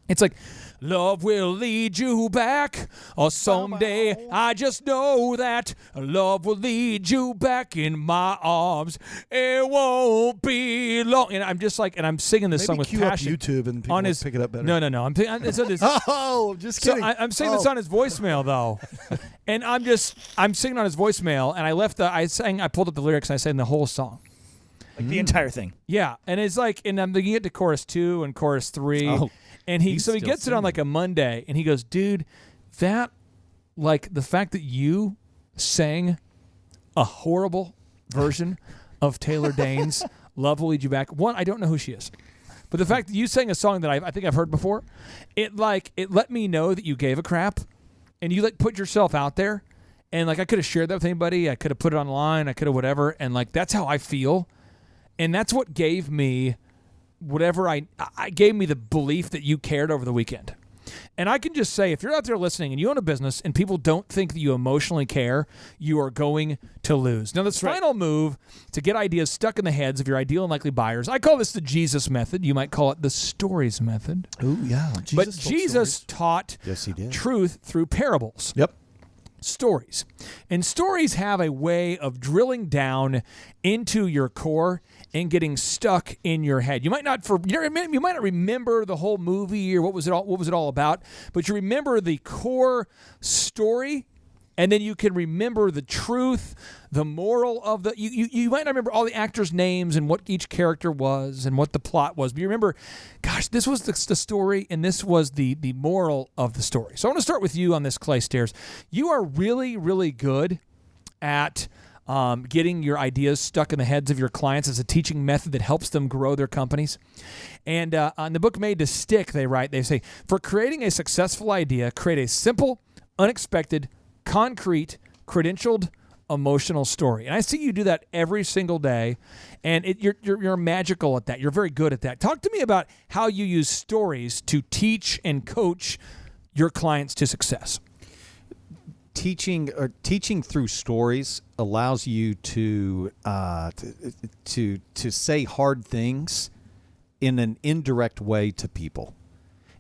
It's like, love will lead you back, or someday I just know that love will lead you back in my arms. It won't be long. And I'm just like, and I'm singing this song with cue passion. Up YouTube and people will pick it up better. No. I'm just kidding. So I'm singing this on his voicemail though, and I'm singing on his voicemail, and I pulled up the lyrics and I sang the whole song. Like the entire thing. Yeah, and it's like, and I'm beginning to get to chorus 2 and chorus 3. Oh, and he gets it on like a Monday, and he goes, dude, that, like, the fact that you sang a horrible version of Taylor Dane's "Love Will Lead You Back." One, I don't know who she is, but the fact that you sang a song that I think I've heard before, it let me know that you gave a crap, and you like put yourself out there, and like I could have shared that with anybody, I could have put it online, I could have whatever, and like that's how I feel. And that's what gave me whatever I gave me the belief that you cared over the weekend. And I can just say, if you're out there listening and you own a business and people don't think that you emotionally care, you are going to lose. Now, this final move to get ideas stuck in the heads of your ideal and likely buyers, I call this the Jesus method. You might call it the stories method. Oh, yeah. Jesus taught truth through parables. Yep. Stories. And stories have a way of drilling down into your core and getting stuck in your head. You might not remember the whole movie or what was it all about, but you remember the core story, and then you can remember the truth, the moral of the you might not remember all the actors' names and what each character was and what the plot was, but you remember, gosh, this was the story and this was the moral of the story. So I want to start with you on this, Clay Stairs. You are really, really good at getting your ideas stuck in the heads of your clients as a teaching method that helps them grow their companies. And on the book Made to Stick, they say, for creating a successful idea, create a simple, unexpected, concrete, credentialed, emotional story. And I see you do that every single day, and you're magical at that.'re very good at that. Talk to me about how you use stories to teach and coach your clients to success. Teaching through stories allows you to say hard things in an indirect way to people.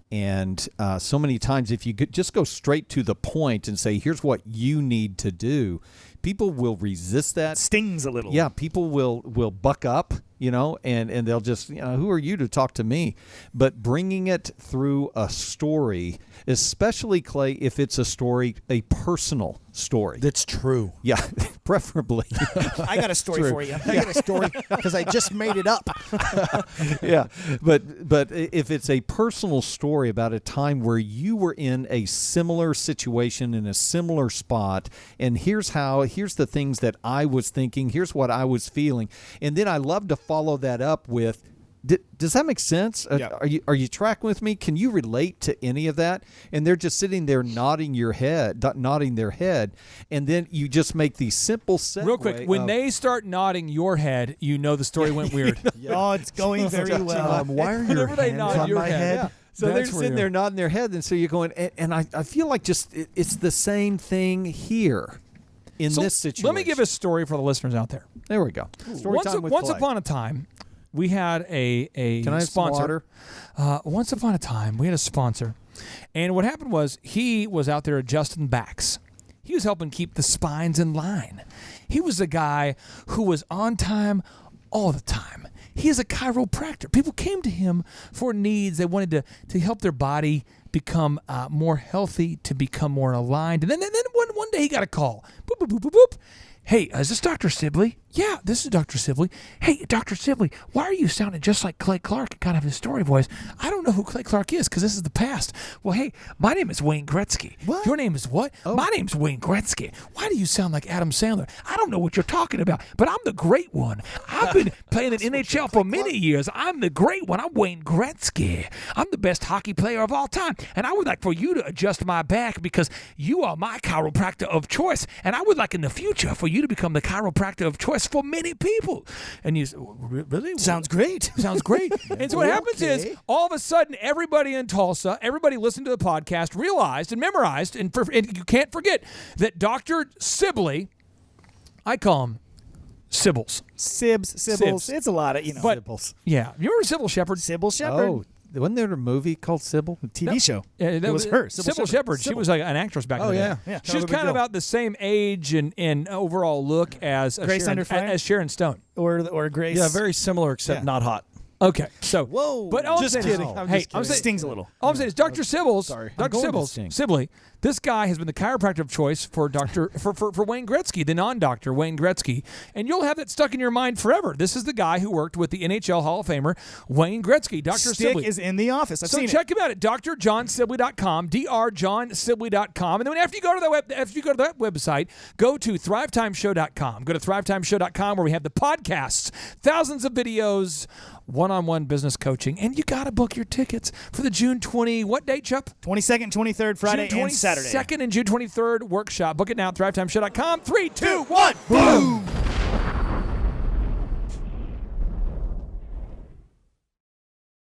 And so many times, if you could just go straight to the point and say, here's what you need to do, people will resist that. It stings a little. Yeah, people will buck up, and they'll just, who are you to talk to me? But bringing it through a story, especially, Clay, if it's a personal story. That's true. Yeah, preferably. I got a story for you. I got a story because I just made it up. Yeah, but if it's a personal story about a time where you were in a similar situation in a similar spot, and here's the things that I was thinking, here's what I was feeling, and then I love to follow that up with, does that make sense? Yeah. Are you tracking with me? Can you relate to any of that? And they're just sitting there nodding their head, and then you just make these simple segue. Real quick, when they start nodding your head, you know the story went weird. Oh, it's going very well. Why are your hands on my head? Yeah. So they're sitting there nodding their head, and so you're going, and I feel like just it's the same thing here in this situation. Let me give a story for the listeners out there. There we go. Story time with once Clay. upon a time, we had a Can I have some sponsor. water? Once upon a time, we had a sponsor, and what happened was he was out there adjusting backs. He was helping keep the spines in line. He was a guy who was on time all the time. He is a chiropractor. People came to him for needs. They wanted to help their body become more healthy, to become more aligned. And then one day he got a call. Boop, boop, boop, boop, boop. Hey, is this Dr. Sibley? Yeah, this is Dr. Sibley. Hey, Dr. Sibley, why are you sounding just like Clay Clark, kind of his story voice? I don't know who Clay Clark is because this is the past. Well, hey, my name is Wayne Gretzky. What? Your name is what? Oh. My name's Wayne Gretzky. Why do you sound like Adam Sandler? I don't know what you're talking about, but I'm the great one. I've been playing in NHL for many years. I'm the great one. I'm Wayne Gretzky. I'm the best hockey player of all time, and I would like for you to adjust my back because you are my chiropractor of choice, and I would like in the future for you to become the chiropractor of choice for many people. And you say, really? Sounds great. Sounds great. And so what happens is, all of a sudden, everybody in Tulsa, everybody listening to the podcast, realized and memorized, and you can't forget that Dr. Sibley, I call him Sibbles. Sibbles. It's a lot of, But, Sibbles. yeah. You remember Sybil Shepherd? Sybil Shepherd. Oh, wasn't there a movie called Sybil? TV show. Yeah, It was her. Sybil Shepherd. She was like an actress back in the day. Yeah. She was kind of about the same age and overall look as Grace Under Fire? as Sharon Stone. Or Grace. Yeah, very similar except Yeah. not hot. Okay, so Whoa. but all Just I'm saying kidding. Is, I'm hey, just I'm kidding. saying, Stings a little. all I'm saying is Dr. Sibbles, Sorry. Dr. going to Sibbles, sting. Sibley. This guy has been the chiropractor of choice for for Wayne Gretzky, the non-doctor Wayne Gretzky, and you'll have that stuck in your mind forever. This is the guy who worked with the NHL Hall of Famer Wayne Gretzky. Dr. Stick Sibley is in the office. I've So seen check him out at drjohnsibley.com, drjohnsibley.com, and then after you go to that website, go to thrivetimeshow.com. Go to thrivetimeshow.com where we have the podcasts, thousands of videos, one-on-one business coaching, and you got to book your tickets for the June 20. What date, Chup? 22nd, 23rd, Friday, June and Saturday. 22nd and June 23rd workshop. Book it now at thrivetimeshow.com. 3, 2, 1, boom!